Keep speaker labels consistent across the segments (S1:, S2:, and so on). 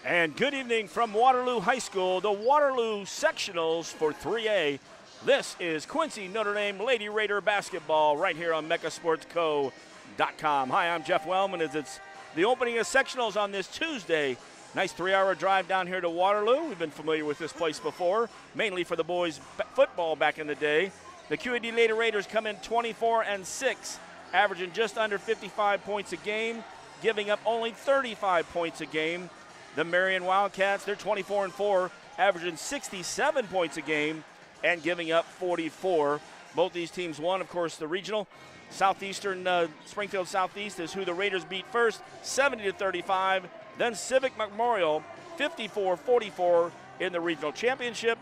S1: And good evening from Waterloo High School, the Waterloo Sectionals for 3A. This is Quincy Notre Dame Lady Raider basketball right here on MechaSportsCo.com. Hi, I'm Jeff Wellman as it's the opening of Sectionals on this Tuesday. Nice 3-hour drive down here to Waterloo. We've been familiar with this place before, mainly for the boys' football back in the day. The QND Lady Raiders come in 24-6, averaging just under 55 points a game, giving up only 35 points a game. The Marion Wildcats, they're 24-4, averaging 67 points a game and giving up 44. Both these teams won, of course, the regional. Southeastern Springfield Southeast is who the Raiders beat first, 70-35. Then Civic Memorial, 54-44 in the regional championship.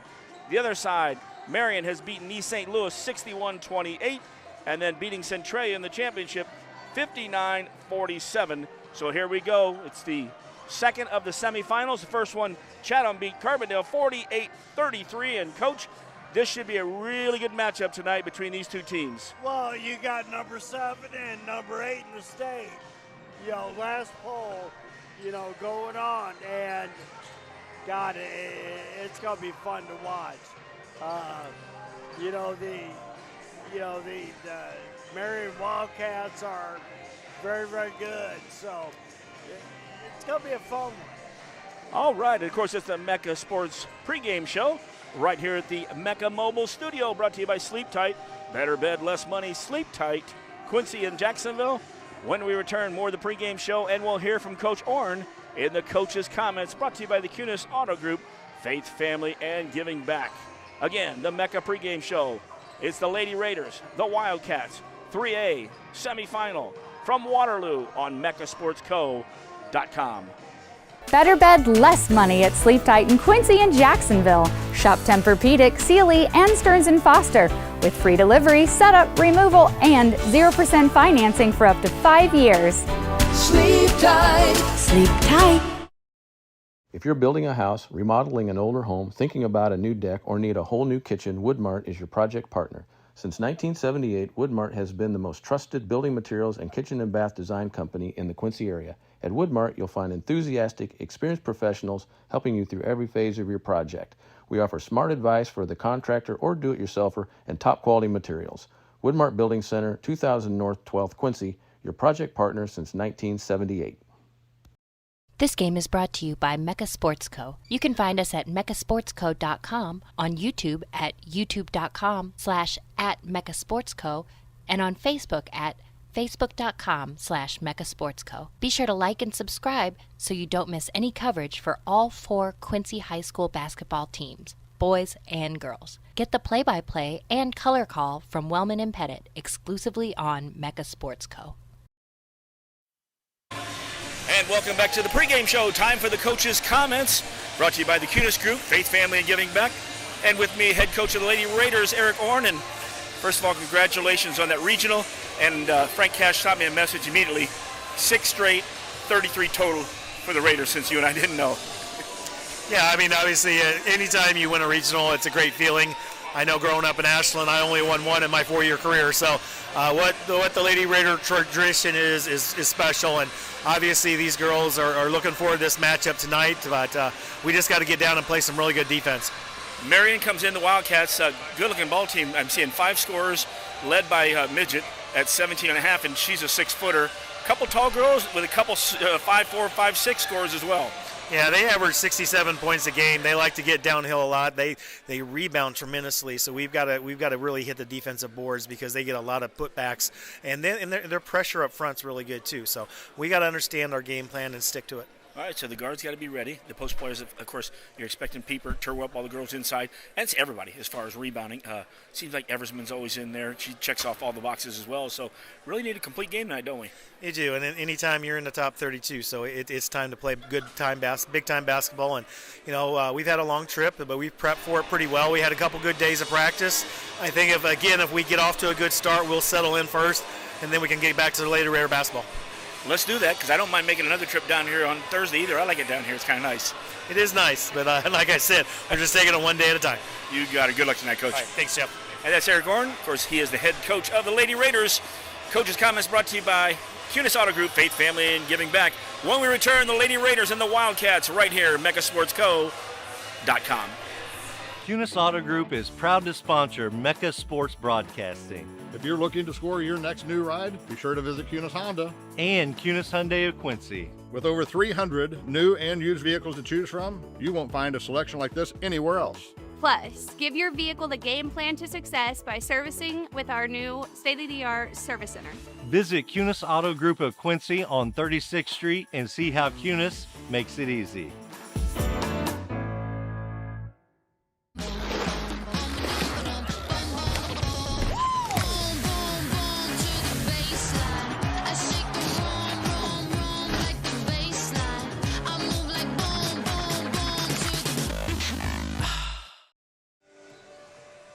S1: The other side, Marion has beaten East St. Louis 61-28, and then beating Centralia in the championship 59-47. So here we go. It's the second of the semifinals. The first one, Chatham beat Carbondale 48-33. And Coach, this should be a really good matchup tonight between these two teams.
S2: Well, you got number 7 and number 8 in the state. Last poll, going on, and God, it's gonna be fun to watch. The Marion Wildcats are very, very good, so it's going to be a fun one.
S1: All right, of course, it's the Mecha Sports pregame show right here at the Mecha Mobile Studio, brought to you by Sleep Tight. Better bed, less money, Sleep Tight. Quincy and Jacksonville. When we return, more of the pregame show, and we'll hear from Coach Orn in the coach's comments, brought to you by the Kunis Auto Group, Faith, Family, and Giving Back. Again, the Mecha pregame show. It's the Lady Raiders, the Wildcats, 3A semifinal from Waterloo on MechaSportsCo.com.
S3: Better bed, less money at Sleep Tight in Quincy and Jacksonville. Shop Tempur-Pedic, Sealy, and Stearns & Foster with free delivery, setup, removal, and 0% financing for up to 5 years.
S4: Sleep Tight. Sleep Tight.
S5: If you're building a house, remodeling an older home, thinking about a new deck, or need a whole new kitchen, Woodmart is your project partner. Since 1978, Woodmart has been the most trusted building materials and kitchen and bath design company in the Quincy area. At Woodmart, you'll find enthusiastic, experienced professionals helping you through every phase of your project. We offer smart advice for the contractor or do-it-yourselfer and top-quality materials. Woodmart Building Center, 2000 North 12th Quincy, your project partner since 1978.
S6: This game is brought to you by Mecha Sports Co. You can find us at mechasportsco.com, on YouTube at youtube.com/@mechasportsco, and on Facebook at facebook.com/mechasportsco. Be sure to like and subscribe so you don't miss any coverage for all 4 Quincy High School basketball teams, boys and girls. Get the play-by-play and color call from Wellman and Pettit exclusively on Mecha Sports Co.
S1: And welcome back to the pregame show. Time for the coach's comments, brought to you by the Kunis Group, Faith, Family, and Giving Back. And with me, head coach of the Lady Raiders, Eric Orn. And first of all, congratulations on that regional. And Frank Cash shot me a message immediately. 6 straight, 33 total for the Raiders, since you and I didn't know.
S7: Yeah, I mean, obviously, anytime you win a regional, it's a great feeling. I know growing up in Ashland, I only won 1 in my 4-year career. So what the Lady Raider tradition is special. And obviously, these girls are looking forward to this matchup tonight. But we just got to get down and play some really good defense.
S1: Marion comes in, the Wildcats, a good-looking ball team. I'm seeing 5 scorers, led by Midget at 17.5, and she's a 6-footer. A couple tall girls with a couple 5'4", 5'6" scorers as well.
S7: Yeah, they average 67 points a game. They like to get downhill a lot. They rebound tremendously. So we've got to really hit the defensive boards because they get a lot of putbacks, and their pressure up front's really good too. So we got to understand our game plan and stick to it.
S1: All right, so the guards got to be ready. The post players, of course, you're expecting Pieper, Turwell, all the girls inside, and it's everybody as far as rebounding. Seems like Eversman's always in there. She checks off all the boxes as well. So really need a complete game night, don't we?
S7: You do, and anytime you're in the top 32, so it's time to play big time basketball. And we've had a long trip, but we've prepped for it pretty well. We had a couple good days of practice. I think if we get off to a good start, we'll settle in first, and then we can get back to the later Raider basketball.
S1: Let's do that, because I don't mind making another trip down here on Thursday either. I like it down here. It's kind of nice.
S7: It is nice, but like I said, I'm just taking it one day at a time.
S1: You got it. Good luck tonight, Coach.
S7: All right, thanks, Jeff.
S1: And that's Eric Orn. Of course, he is the head coach of the Lady Raiders. Coach's comments brought to you by Cunis Auto Group, faith, family, and giving back. When we return, the Lady Raiders and the Wildcats right here, MechaSportsCo.com.
S8: Cunis Auto Group is proud to sponsor Mecha Sports Broadcasting.
S9: If you're looking to score your next new ride, be sure to visit Cunis Honda.
S8: And Cunis Hyundai of Quincy.
S9: With over 300 new and used vehicles to choose from, you won't find a selection like this anywhere else.
S10: Plus, give your vehicle the game plan to success by servicing with our new state-of-the-art service center.
S8: Visit Cunis Auto Group of Quincy on 36th Street and see how Cunis makes it easy.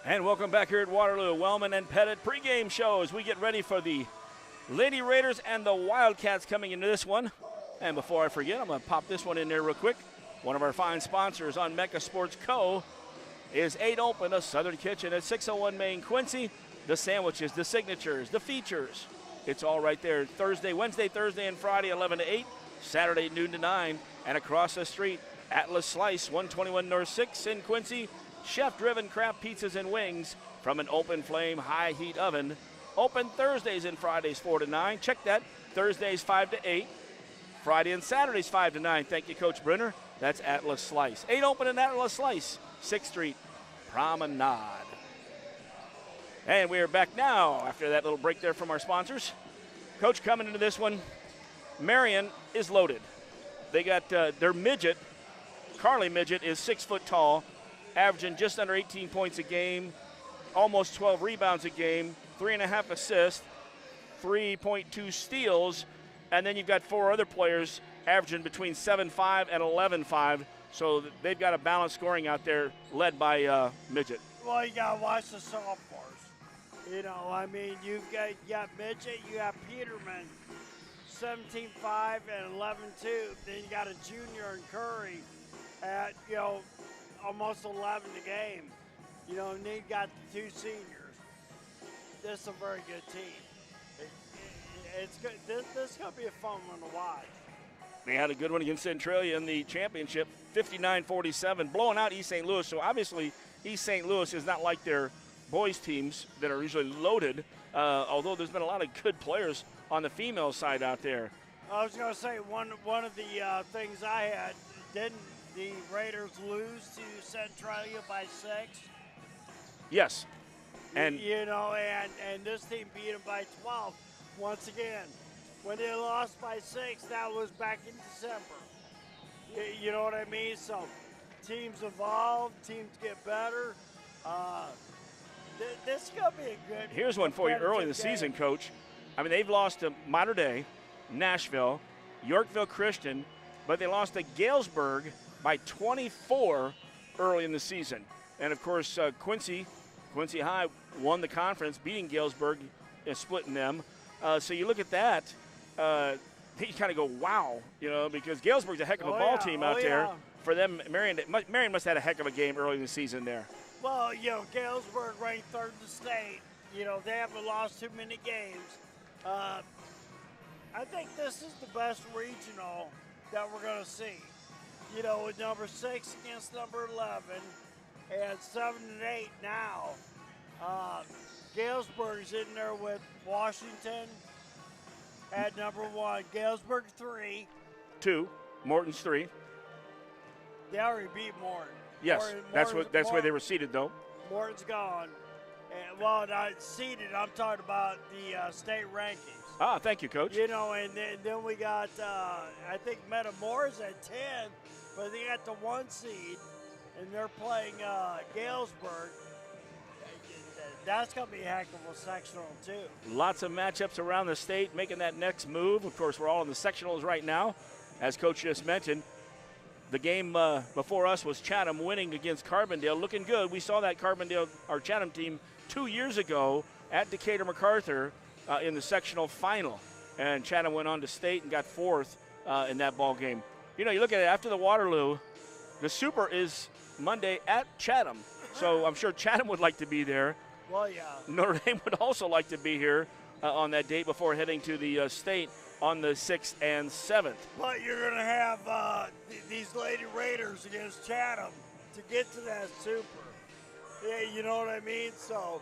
S1: And welcome back here at Waterloo. Wellman and Pettit pregame show as we get ready for the Lady Raiders and the Wildcats coming into this one. And before I forget, I'm going to pop this one in there real quick. One of our fine sponsors on Mecha Sports Co. is 8 Open, a Southern Kitchen at 601 Main Quincy. The sandwiches, the signatures, the features. It's all right there. Wednesday, Thursday, and Friday, 11 to 8. Saturday, noon to 9. And across the street, Atlas Slice, 121 North 6 in Quincy. Chef-driven craft pizzas and wings from an open flame high heat oven. Open Thursdays and Fridays 4 to 9. Check that. Thursdays 5 to 8. Friday and Saturdays 5 to 9. Thank you, Coach Brenner. That's Atlas Slice. 8 Open and Atlas Slice, 6th Street Promenade. And we are back now after that little break there from our sponsors. Coach, coming into this one, Marion is loaded. They got their midget, Carly Midget, is 6 foot tall, averaging just under 18 points a game, almost 12 rebounds a game, 3.5 assists, 3.2 steals, and then you've got 4 other players averaging between 7.5 and 11.5, so they've got a balanced scoring out there led by Midget.
S2: Well, you got to watch the sophomores. You know, I mean, you got Midget, you got Peterman, 17.5 and 11.2. Then you got a junior in Curry at, almost 11 a game. You know, and then you got the 2 seniors. This is a very good team. It's good. This is going to be a fun one to watch.
S1: They had a good one against Centralia in the championship, 59-47, blowing out East St. Louis. So obviously East St. Louis is not like their boys teams that are usually loaded, although there's been a lot of good players on the female side out there.
S2: I was going to say, one of the things I had, didn't the Raiders lose to Centralia by 6?
S1: Yes. And
S2: and this team beat them by 12. Once again, when they lost by 6, that was back in December. You know what I mean? So teams evolve, teams get better. This is going to be a good.
S1: Here's one for you early in the season, Coach. I mean, they've lost to Mater Dei, Nashville, Yorkville Christian, but they lost to Galesburg by 24 early in the season. And, of course, Quincy High won the conference, beating Galesburg, splitting them. So you look at that, you kind of go, wow, because Galesburg's a heck of a ball team out there. For them, Marion must have had a heck of a game early in the season there.
S2: Well, Galesburg ranked 3rd in the state. They haven't lost too many games. I think this is the best regional that we're going to see. With number 6 against number 11 and 7 and 8 now. Galesburg's in there with Washington at number 1. Galesburg 3.
S1: 2. Morton's 3.
S2: They already beat Morton.
S1: Yes, that's where they were seated, though.
S2: Morton's gone. And, not seated. I'm talking about the state rankings.
S1: Ah, thank you, Coach.
S2: And then we got, I think Metamore's at 10, but they got the 1 seed, and they're playing Galesburg. That's going to be a heck of a sectional, too.
S1: Lots of matchups around the state making that next move. Of course, we're all in the sectionals right now. As Coach just mentioned, the game before us was Chatham winning against Carbondale. Looking good. We saw that Chatham team 2 years ago at Decatur MacArthur in the sectional final. And Chatham went on to state and got 4th in that ball game. You look at it after the Waterloo, the Super is Monday at Chatham. So I'm sure Chatham would like to be there.
S2: Well, yeah.
S1: Notre Dame would also like to be here on that date before heading to the state. on the 6th and 7th.
S2: But you're going to have these Lady Raiders against Chatham to get to that super. Yeah, you know what I mean? So,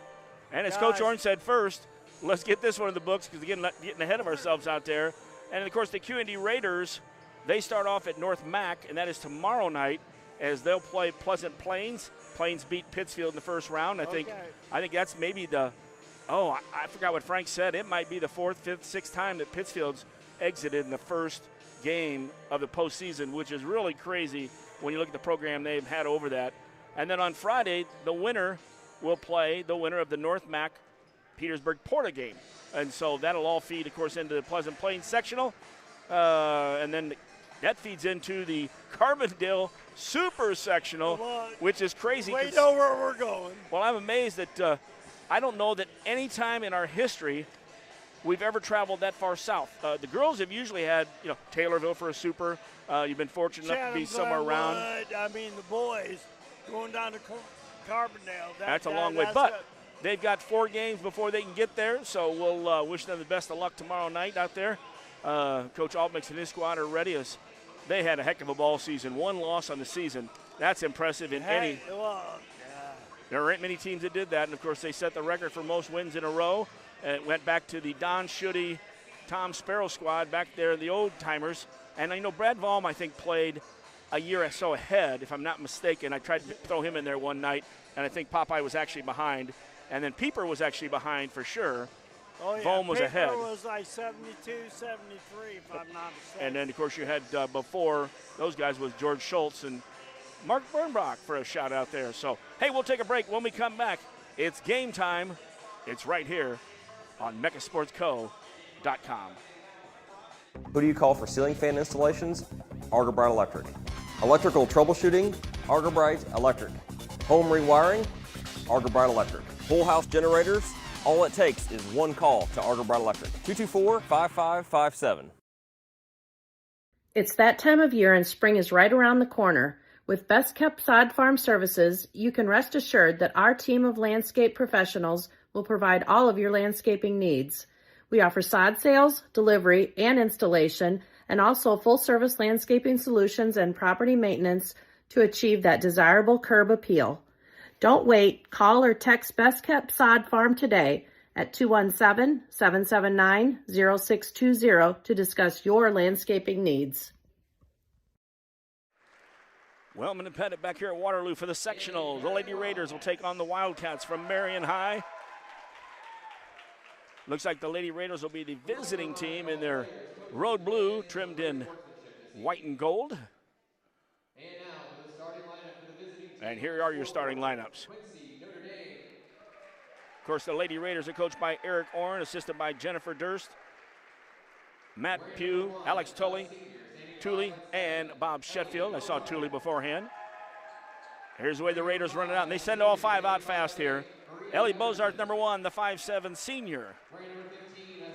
S1: and as Coach Orange said first, let's get this one in the books because we're getting ahead of ourselves out there. And, of course, the QND Raiders, they start off at North Mac, and that is tomorrow night as they'll play Pleasant Plains. Plains beat Pittsfield in the first round. I think that's maybe the – I forgot what Frank said. It might be the 4th, 5th, 6th time that Pittsfield's exited in the first game of the postseason, which is really crazy when you look at the program they've had over that. And then on Friday, the winner will play the winner of the North Mac Petersburg-Porta game. And so that'll all feed, of course, into the Pleasant Plains sectional. And then that feeds into the Carbondale Super Sectional, which is crazy.
S2: We know where we're going.
S1: Well, I'm amazed that I don't know that any time in our history we've ever traveled that far south. The girls have usually had, Taylorville for a super. You've been fortunate enough to be somewhere around.
S2: I mean, the boys going down to Carbondale.
S1: That's a long way. But they've got 4 games before they can get there, so we'll wish them the best of luck tomorrow night out there. Coach Altmix and his squad are ready as they had a heck of a ball season. 1 loss on the season. That's impressive in any. There aren't many teams that did that, and, of course, they set the record for most wins in a row. And it went back to the Don Schutte, Tom Sparrow squad back there, the old-timers. And, Brad Valm, I think, played a year or so ahead, if I'm not mistaken. I tried to throw him in there one night, and I think Popeye was actually behind. And then Pieper was actually behind for sure.
S2: Oh, yeah.
S1: Valm was ahead.
S2: Pieper was like 72, 73, if I'm not mistaken.
S1: And then, of course, you had before those guys was George Schultz and Mark Bernbach for a shout out there. So, hey, we'll take a break. When we come back, it's game time. It's right here on mechasportsco.com.
S11: Who do you call for ceiling fan installations? Argerbright Electric. Electrical troubleshooting? Argerbright Electric. Home rewiring? Argerbright Electric. Full house generators? All it takes is one call to Argerbright Electric. 224-5557.
S12: It's that time of year and spring is right around the corner. With Best Kept Sod Farm Services, you can rest assured that our team of landscape professionals will provide all of your landscaping needs. We offer sod sales, delivery, and installation, and also full-service landscaping solutions and property maintenance to achieve that desirable curb appeal. Don't wait. Call or text Best Kept Sod Farm today at 217-779-0620 to discuss your landscaping needs.
S1: Wellman and Pettit back here at Waterloo for the sectional. The Lady Raiders will take on the Wildcats from Marion High. Looks like the Lady Raiders will be the visiting team in their road blue trimmed in white and gold. And here are your starting lineups. Of course, the Lady Raiders are coached by Eric Orrin, assisted by Jennifer Durst, Matt Pugh, Alex Tully, and Bob Shetfield. I saw Tully beforehand. Here's the way the Raiders run it out. And they send all 5 out fast here. Ellie Bozart, number 1, the 5'7" senior.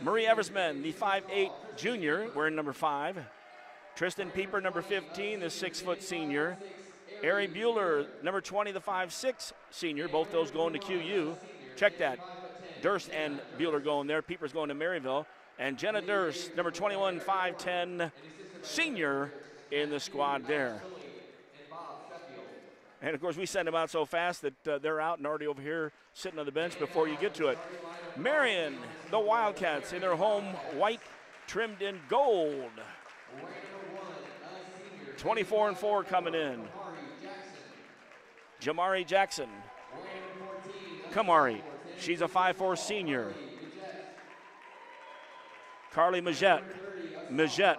S1: Marie Eversman, the 5'8" junior, wearing number 5. Tristan Pieper, number 15, the 6' senior. Ari Bueller, number 20, the 5'6" senior. Both those going to QU. Check that. Durst and Bueller going there. Pieper's going to Maryville. And Jenna Durst, number 21, 5'10", senior in the squad there. And, of course, we send them out so fast that they're out and already over here sitting on the bench before you get to it. Marion, the Wildcats, in their home white trimmed in gold. 24-4 coming in. Jamari Jackson. Kamari, she's a 5'4" senior. Carly Majette,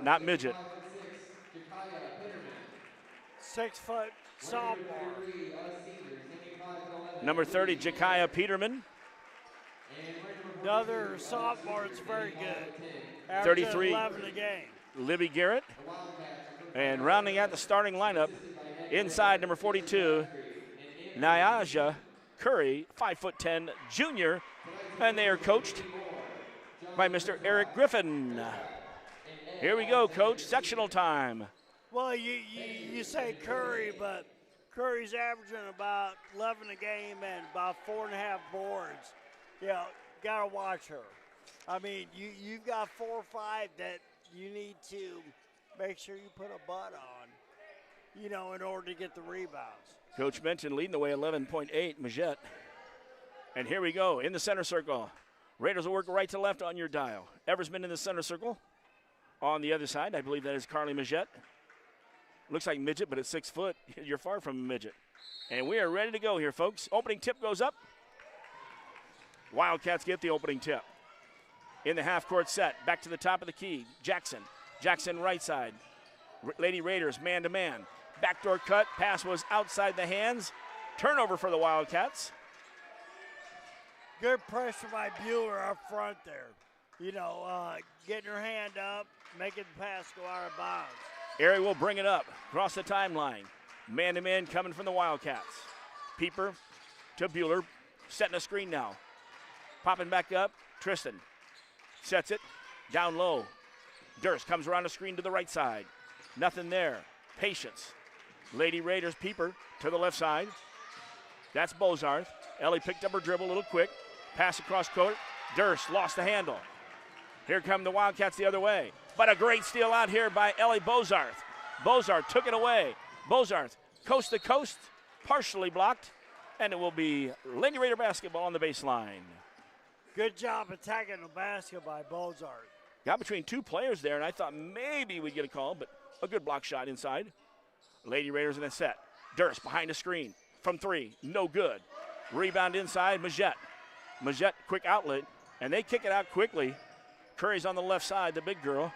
S1: not midget.
S2: 6 foot sophomore.
S1: Number 30, Jakaya Peterman.
S2: Another sophomore is very good.
S1: 33,
S2: 11 a game.
S1: Libby Garrett. And rounding out the starting lineup, inside number 42, Nyaja Curry, 5'10" junior. And they are coached by Mr. Eric Griffin. Here we go, Coach. Sectional time.
S2: Well, you say Curry, but Curry's averaging about 11 a game and about 4.5 boards. Got to watch her. I mean, you've got 4 or 5 that you need to make sure you put a butt on, you know, in order to get the rebounds.
S1: Coach mentioned leading the way 11.8, Majette. And here we go in the center circle. Raiders will work right to left on your dial. Eversman in the center circle. On the other side, I believe that is Carly Majette. Looks like midget, but it's 6 foot. You're far from a midget. And we are ready to go here, folks. Opening tip goes up. Wildcats get the opening tip. In the half-court set, back to the top of the key. Jackson. Jackson right side. Lady Raiders man-to-man. Backdoor cut. Pass was outside the hands. Turnover for the Wildcats.
S2: Good pressure by Bueller up front there. You know, getting her hand up, making the pass go out of bounds.
S1: Airy will bring it up across the timeline. Man-to-man coming from the Wildcats. Pieper to Bueller. Setting a screen now. Popping back up. Tristan sets it. Down low. Durst comes around the screen to the right side. Nothing there. Patience. Lady Raiders Pieper to the left side. That's Bozarth. Ellie picked up her dribble a little quick. Pass across court. Durst lost the handle. Here come the Wildcats the other way. But a great steal out here by Ellie Bozarth. Bozarth took it away. Bozarth coast to coast, partially blocked, and it will be Lady Raider basketball on the baseline.
S2: Good job attacking the basket by Bozarth.
S1: Got between two players there, and I thought maybe we'd get a call, but a good block shot inside. Lady Raiders in the set. Durst behind the screen from 3, no good. Rebound inside, Majette. Majette, quick outlet, and they kick it out quickly. Curry's on the left side, the big girl,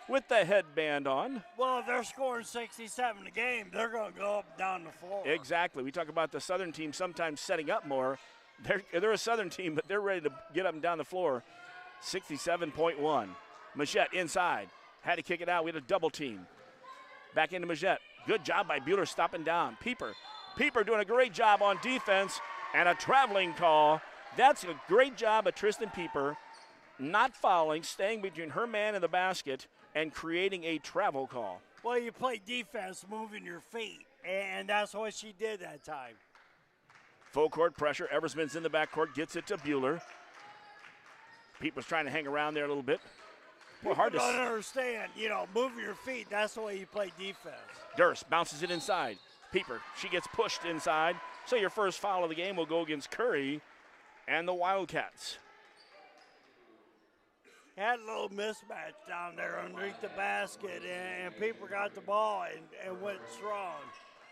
S1: with the headband on.
S2: Well, if they're scoring 67 a game, they're going to go up and down the floor.
S1: Exactly. We talk about the Southern team sometimes setting up more. They're a Southern team, but they're ready to get up and down the floor. 67.1. Majette inside. Had to kick it out. We had a double team. Back into Majette. Good job by Bueller stopping down. Pieper doing a great job on defense, and a traveling call. That's a great job of Tristan Pieper, not fouling, staying between her man and the basket, and creating a travel call.
S2: Well, you play defense, moving your feet, and that's what she did that time.
S1: Full court pressure. Eversman's in the backcourt, gets it to Bueller. Pete was trying to hang around there a little bit. Well, hard to
S2: don't understand, you know, moving your feet, that's the way you play defense.
S1: Durst bounces it inside. Pieper, she gets pushed inside. So your first foul of the game will go against Curry and the Wildcats.
S2: Had a little mismatch down there underneath the basket, and Pieper got the ball and went strong,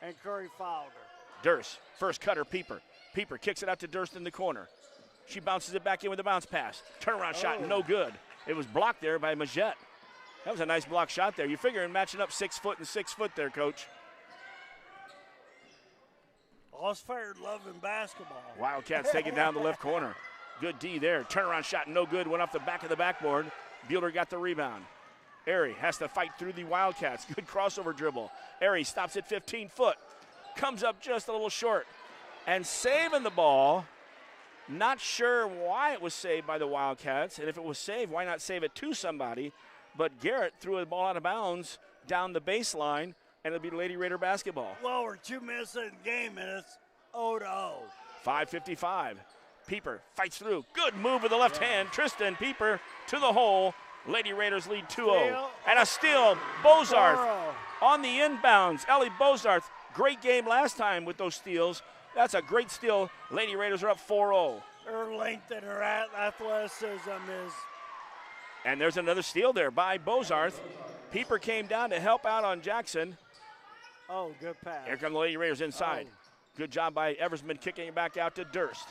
S2: and Curry fouled her.
S1: Durst, first cutter, Pieper. Pieper kicks it out to Durst in the corner. She bounces it back in with a bounce pass. Turnaround shot, no good. It was blocked there by Majette. That was a nice block shot there. You're figuring matching up 6 foot and 6 foot there, Coach.
S2: All's fair in love in basketball.
S1: Wildcats taking down the left corner. Good D there. Turnaround shot, no good. Went off the back of the backboard. Bueller got the rebound. Airy has to fight through the Wildcats. Good crossover dribble. Airy stops at 15 foot. Comes up just a little short. And saving the ball. Not sure why it was saved by the Wildcats. And if it was saved, why not save it to somebody? But Garrett threw the ball out of bounds down the baseline, and it'll be Lady Raider basketball.
S2: Well, we're 2 minutes in the game, and it's 0-0.
S1: 5:55. Pieper fights through. Good move with the left hand. Tristan Pieper to the hole. Lady Raiders lead 2-0. And a steal. Bozarth on the inbounds. Ellie Bozarth, great game last time with those steals. That's a great steal. Lady Raiders are up 4-0.
S2: Her length and her athleticism is.
S1: And there's another steal there by Bozarth. Pieper came down to help out on Jackson.
S2: Oh, good pass.
S1: Here come the Lady Raiders inside.
S2: Oh.
S1: Good job by Eversman kicking it back out to Durst.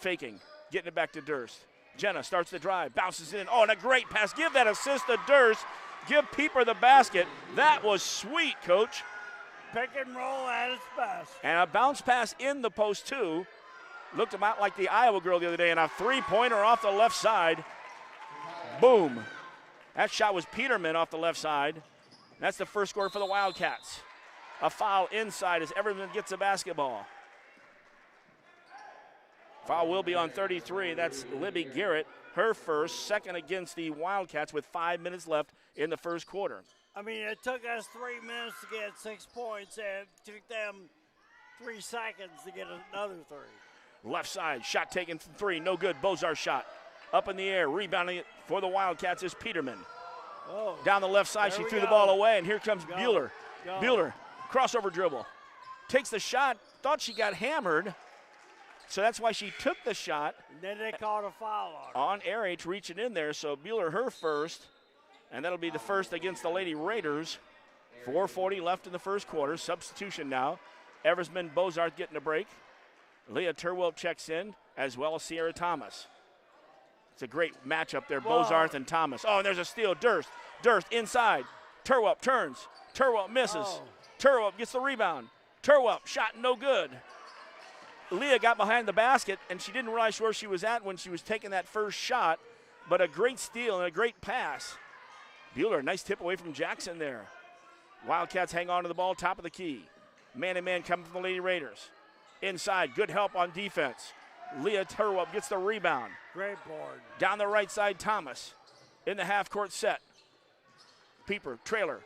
S1: Faking, getting it back to Durst. Jenna starts the drive, bounces in. Oh, and a great pass. Give that assist to Durst. Give Pieper the basket. That was sweet, Coach.
S2: Pick and roll at its best.
S1: And a bounce pass in the post, too. Looked about like the Iowa girl the other day, and a three-pointer off the left side. Boom. That shot was Peterman off the left side. That's the first score for the Wildcats. A foul inside as Everman gets the basketball. Foul will be on 33. That's Libby Garrett, her first, second against the Wildcats with 5 minutes left in the first quarter.
S2: I mean, it took us 3 minutes to get 6 points, and it took them 3 seconds to get another 3.
S1: Left side, shot taken from 3, no good. Bozarth shot up in the air, rebounding it for the Wildcats is Peterman. Down the left side, she threw the ball away, and here comes Bueller. Bueller, crossover dribble. Takes the shot, thought she got hammered, so that's why she took the shot.
S2: And then they called a foul on her.
S1: On RH reaching in there, so Bueller her first, and that'll be the first against the Lady Raiders. 4:40 left in the first quarter. Substitution now. Eversman Bozarth getting a break. Leah Turwell checks in, as well as Sierra Thomas. It's a great matchup there, Bozarth and Thomas. Oh, and there's a steal. Durst inside. Turwell turns. Turwell misses. Turwell gets the rebound. Turwell shot no good. Leah got behind the basket, and she didn't realize where she was at when she was taking that first shot, but a great steal and a great pass. Bueller, nice tip away from Jackson there. Wildcats hang on to the ball, top of the key. Man-to-man coming from the Lady Raiders. Inside, good help on defense. Leah Turwell gets the rebound.
S2: Great board.
S1: Down the right side, Thomas in the half-court set. Pieper, trailer.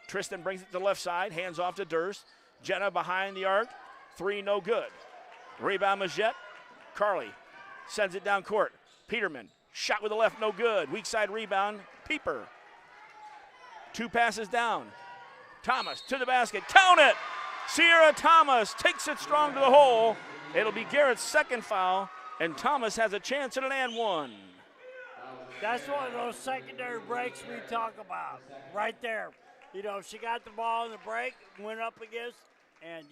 S1: Tristan brings it to the left side, hands off to Durst. Jenna behind the arc, three no good. Rebound Majette. Carly sends it down court. Peterman, shot with the left, no good. Weak side rebound, Pieper. Two passes down. Thomas to the basket, count it! Sierra Thomas takes it strong to the hole. It'll be Garrett's second foul, and Thomas has a chance at an and one.
S2: That's one of those secondary breaks we talk about, right there. You know, she got the ball in the break, went up against, and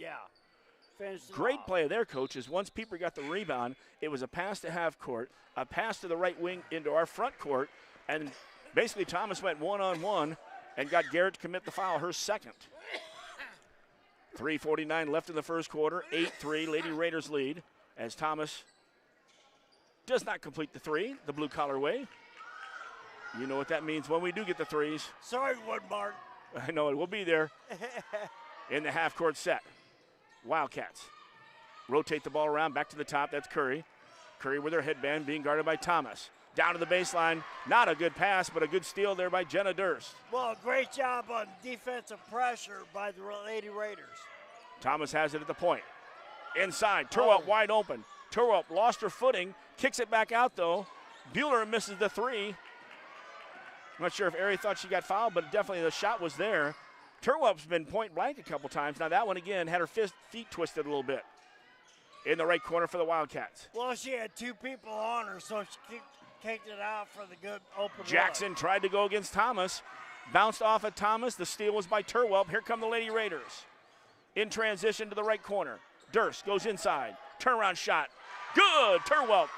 S2: finished it
S1: Great
S2: off.
S1: play there, coaches. Once Pieper got the rebound, it was a pass to half court, a pass to the right wing into our front court, and basically Thomas went one-on-one and got Garrett to commit the foul, her second. 3:49 left in the first quarter, 8-3, Lady Raiders lead as Thomas does not complete the three, the blue-collar way. You know what that means when we do get the threes.
S2: Sorry, Woodmark.
S1: I know it will be there in the half-court set. Wildcats rotate the ball around, back to the top. That's Curry. Curry with her headband being guarded by Thomas. Down to the baseline. Not a good pass, but a good steal there by Jenna Durst.
S2: Well, great job on defensive pressure by the Lady Raiders.
S1: Thomas has it at the point. Inside, Turwell wide open. Turwell lost her footing, kicks it back out though. Bueller misses the three. I'm not sure if Ari thought she got fouled, but definitely the shot was there. Turwell's been point blank a couple times. Now that one again had her feet twisted a little bit. In the right corner for the Wildcats.
S2: Well, she had two people on her, so she kicked it out for the good open
S1: Jackson
S2: look.
S1: tried to go against Thomas. Bounced off of Thomas. The steal was by Turwell. Here come the Lady Raiders. In transition to the right corner. Durst goes inside. Turnaround shot. Good. Turwell.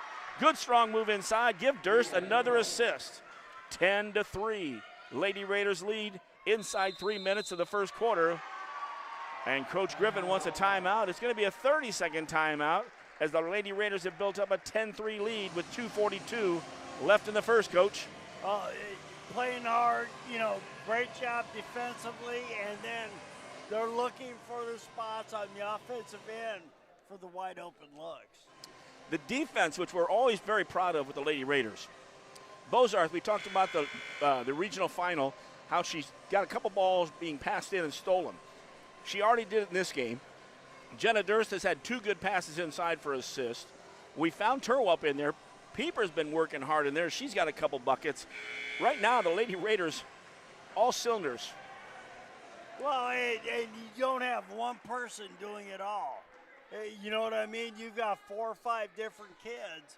S1: Good strong move inside. Give Durst another assist. 10-3. Lady Raiders lead inside 3 minutes of the first quarter. And Coach Griffin wants a timeout. It's going to be a 30-second timeout as the Lady Raiders have built up a 10-3 lead with 2:42 left in the first, Coach.
S2: Playing hard, great job defensively, and then they're looking for their spots on the offensive end for the wide open looks.
S1: The defense, which we're always very proud of with the Lady Raiders. Bozarth, we talked about the regional final, how she's got a couple balls being passed in and stolen. She already did it in this game. Jenna Durst has had two good passes inside for assist. We found Turwell up in there. Pieper's been working hard in there. She's got a couple buckets. Right now, the Lady Raiders, all cylinders.
S2: Well, and you don't have one person doing it all. You know what I mean? You've got 4 or 5 different kids,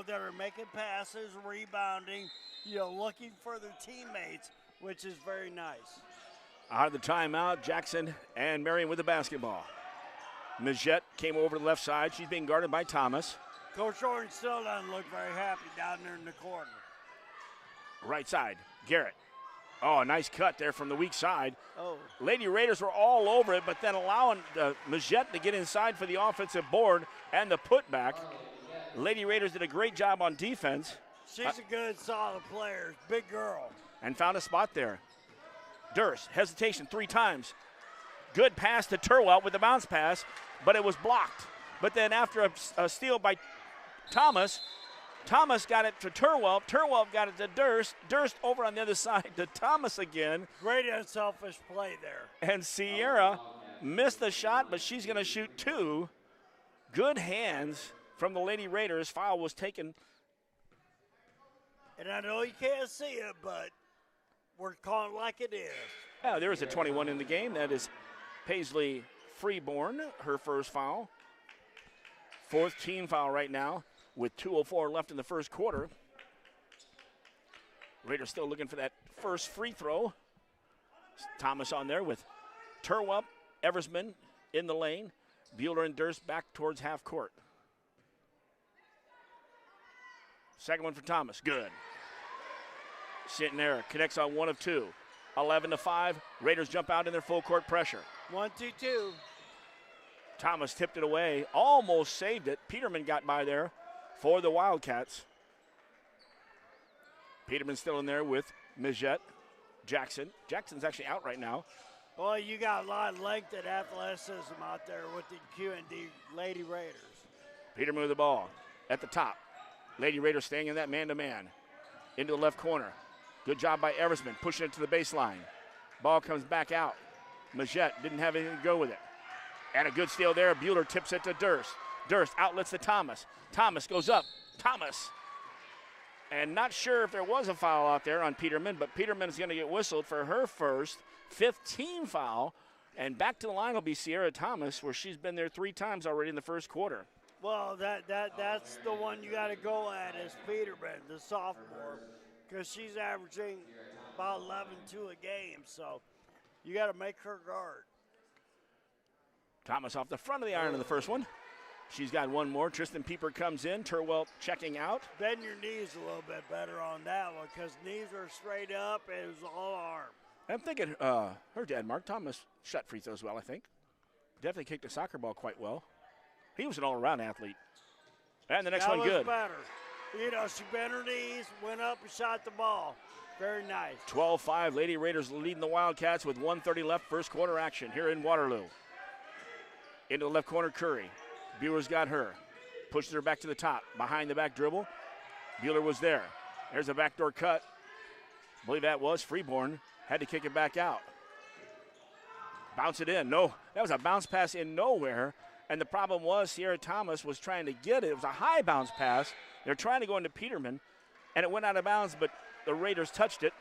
S2: that are making passes, rebounding, looking for their teammates, which is very nice.
S1: Out of the timeout, Jackson and Marion with the basketball. Majette came over to the left side. She's being guarded by Thomas.
S2: Coach Orange still doesn't look very happy down there in the corner.
S1: Right side, Garrett. Oh, nice cut there from the weak side.
S2: Oh.
S1: Lady Raiders were all over it, but then allowing Majette to get inside for the offensive board and the putback. Lady Raiders did a great job on defense.
S2: She's a good, solid player. Big girl.
S1: And found a spot there. Durst, hesitation 3 times. Good pass to Turwell with the bounce pass, but it was blocked. But then after a steal by Thomas got it to Turwell. Turwell got it to Durst. Durst over on the other side to Thomas again.
S2: Great unselfish play there.
S1: And Sierra missed the shot, but she's going to shoot 2. Good hands from the Lady Raiders. Foul was taken.
S2: And I know you can't see it, but We're calling like it is.
S1: Yeah, there is a 21 in the game. That is Paisley Freeborn, her first foul. Fourth team foul right now with 2:04 left in the first quarter. Raiders still looking for that first free throw. Thomas on there with Turwelp, Eversman in the lane. Bueller and Durst back towards half court. Second one for Thomas, good. Sitting there, connects on 1 of 2. 11-5, Raiders jump out in their full court pressure.
S2: 1-2-2.
S1: Thomas tipped it away, almost saved it. Peterman got by there for the Wildcats. Peterman still in there with Mijette, Jackson. Jackson's actually out right now.
S2: Well, you got a lot of length and athleticism out there with the QND Lady Raiders.
S1: Peterman with the ball at the top. Lady Raiders staying in that man-to-man. Into the left corner. Good job by Eversman, pushing it to the baseline. Ball comes back out. Mijette didn't have anything to go with it. And a good steal there. Bueller tips it to Durst. Durst outlets to Thomas. Thomas goes up. Thomas. And not sure if there was a foul out there on Peterman, but Peterman is going to get whistled for her first 15 foul. And back to the line will be Sierra Thomas, where she's been there 3 times already in the first quarter.
S2: Well, that's the one you got to go at is Peterman, the sophomore, because she's averaging about 11-2 a game. So you got to make her guard.
S1: Thomas off the front of the iron in the first one. She's got one more. Tristan Pieper comes in. Turwell checking out.
S2: Bend your knees a little bit better on that one because knees are straight up and it was all arm.
S1: I'm thinking her dad, Mark Thomas, shot free throws well, I think. Definitely kicked a soccer ball quite well. He was an all-around athlete. And the next one good.
S2: Better. You know, she bent her knees, went up and shot the ball. Very nice.
S1: 12-5, Lady Raiders leading the Wildcats with 1:30 left, first quarter action here in Waterloo. Into the left corner, Curry. Bueller's got her. Pushes her back to the top. Behind the back dribble. Bueller was there. There's a backdoor cut. I believe that was Freeborn. Had to kick it back out. Bounce it in. No, that was a bounce pass in nowhere. And the problem was Sierra Thomas was trying to get it. It was a high bounce pass. They're trying to go into Peterman. And it went out of bounds, but the Raiders touched it.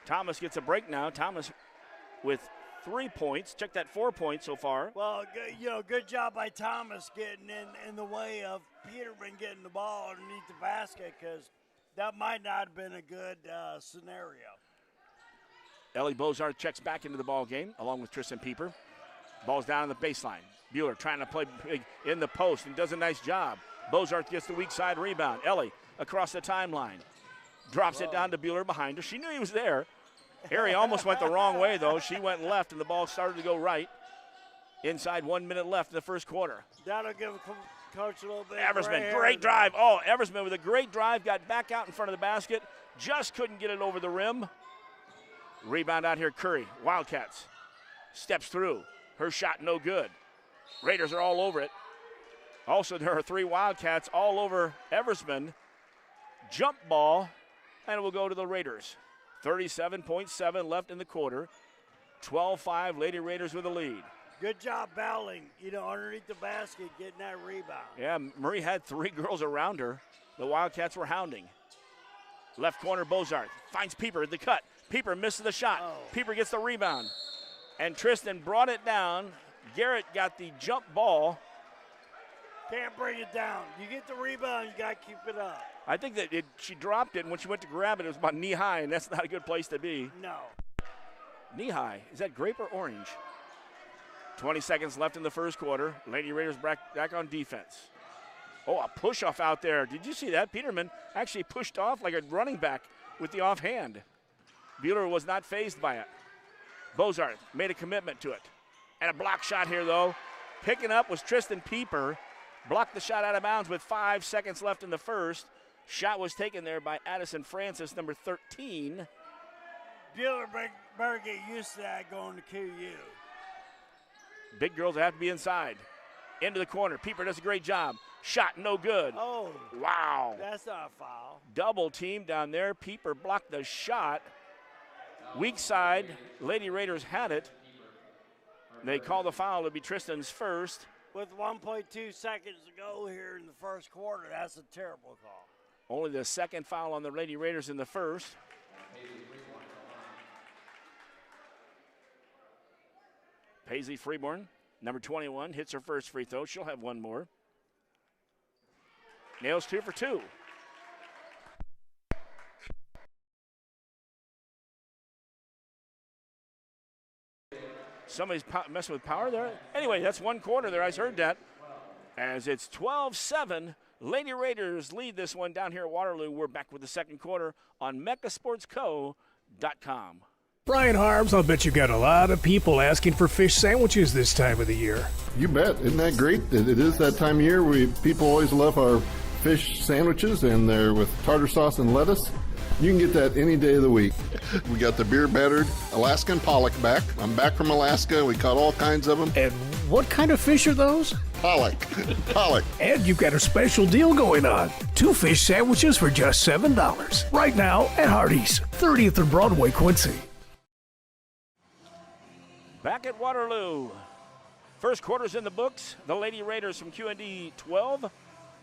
S1: Thomas gets a break now. Thomas with 3 points. Check that, 4 points so far.
S2: Well, good job by Thomas getting in the way of Peterman getting the ball underneath the basket because that might not have been a good scenario.
S1: Ellie Bozarth checks back into the ball game along with Tristan Pieper. Ball's down on the baseline. Bueller trying to play big in the post and does a nice job. Bozarth gets the weak side rebound. Ellie across the timeline. Drops it down to Bueller behind her. She knew he was there. Harry almost went the wrong way, though. She went left, and the ball started to go right. Inside 1 minute left in the first quarter.
S2: That'll give Coach a little bit.
S1: Eversman, great drive. Oh, Eversman with a great drive. Got back out in front of the basket. Just couldn't get it over the rim. Rebound out here, Curry. Wildcats. Steps through. Her shot no good. Raiders are all over it. Also, there are 3 Wildcats all over Eversman. Jump ball, and it will go to the Raiders. 37.7 left in the quarter. 12-5, Lady Raiders with the lead.
S2: Good job battling, underneath the basket, getting that rebound.
S1: Yeah, Marie had 3 girls around her. The Wildcats were hounding. Left corner, Bozarth finds Pieper at the cut. Pieper misses the shot.
S2: Oh.
S1: Pieper gets the rebound. And Tristan brought it down. Garrett got the jump ball.
S2: Can't bring it down. You get the rebound, you got to keep it up.
S1: I think that she dropped it, and when she went to grab it, it was about knee-high, and that's not a good place to be.
S2: No.
S1: Knee-high. Is that grape or orange? 20 seconds left in the first quarter. Lady Raiders back on defense. Oh, a push-off out there. Did you see that? Peterman actually pushed off like a running back with the offhand. Bueller was not fazed by it. Bozarth made a commitment to it. And a block shot here, though. Picking up was Tristan Pieper. Blocked the shot out of bounds with 5 seconds left in the first. Shot was taken there by Addison Francis, number 13.
S2: Bueller better get used to that going to QU.
S1: Big girls have to be inside. Into the corner. Pieper does a great job. Shot no good.
S2: Oh.
S1: Wow.
S2: That's not a foul.
S1: Double team down there. Pieper blocked the shot. Weak side. Lady Raiders had it. They call the foul to be Tristan's first.
S2: With 1.2 seconds to go here in the first quarter, that's a terrible call.
S1: Only the second foul on the Lady Raiders in the first. Paisley Freeborn, number 21, hits her first free throw. She'll have one more. Nails 2 for 2. Somebody's messing with power there. Anyway, that's one quarter there. I just heard that. As it's 12-7, Lady Raiders lead this one down here at Waterloo. We're back with the second quarter on mechasportsco.com.
S13: Brian Harms, I'll bet you got a lot of people asking for fish sandwiches this time of the year.
S9: You bet. Isn't that great? It is that time of year. People always love our fish sandwiches, and they're with tartar sauce and lettuce. You can get that any day of the week. We got the beer battered Alaskan pollock back. I'm back from Alaska. We caught all kinds of them.
S13: And what kind of fish are those?
S9: Pollock. Pollock.
S13: And you've got a special deal going on. 2 fish sandwiches for just $7. Right now at Hardee's, 30th and Broadway, Quincy.
S1: Back at Waterloo. First quarter's in the books. The Lady Raiders from QND 12.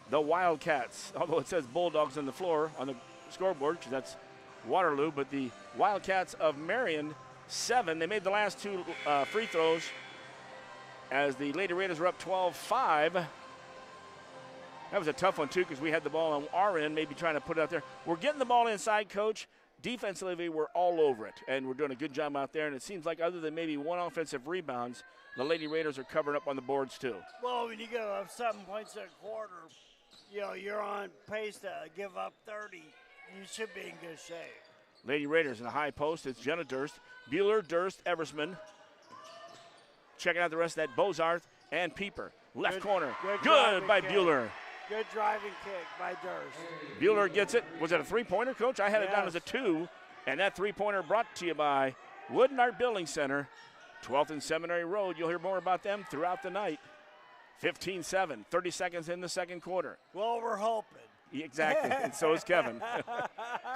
S1: The Wildcats, although it says Bulldogs on the floor on the scoreboard, because that's Waterloo, but the Wildcats of Marion 7. They made the last 2 free throws as the Lady Raiders were up 12-5. That was a tough one, too, because we had the ball on our end, maybe trying to put it out there. We're getting the ball inside, Coach. Defensively, we're all over it, and we're doing a good job out there, and it seems like other than maybe one offensive rebounds, the Lady Raiders are covering up on the boards, too.
S2: Well, when you give up 7 points a quarter, you're on pace to give up 30. You should be in good shape.
S1: Lady Raiders in the high post. It's Jenna Durst, Bueller, Durst, Eversman. Checking out the rest of that, Bozarth and Pieper. Left corner. Good by
S2: kick.
S1: Bueller.
S2: Good driving kick by Durst.
S1: Bueller gets it. Was it a three-pointer, Coach? I had it down as a 2. And that three-pointer brought to you by Wooden Art Building Center. 12th and Seminary Road. You'll hear more about them throughout the night. 15-7, 30 seconds in the second quarter.
S2: Well, we're hoping.
S1: Exactly, and so is Kevin.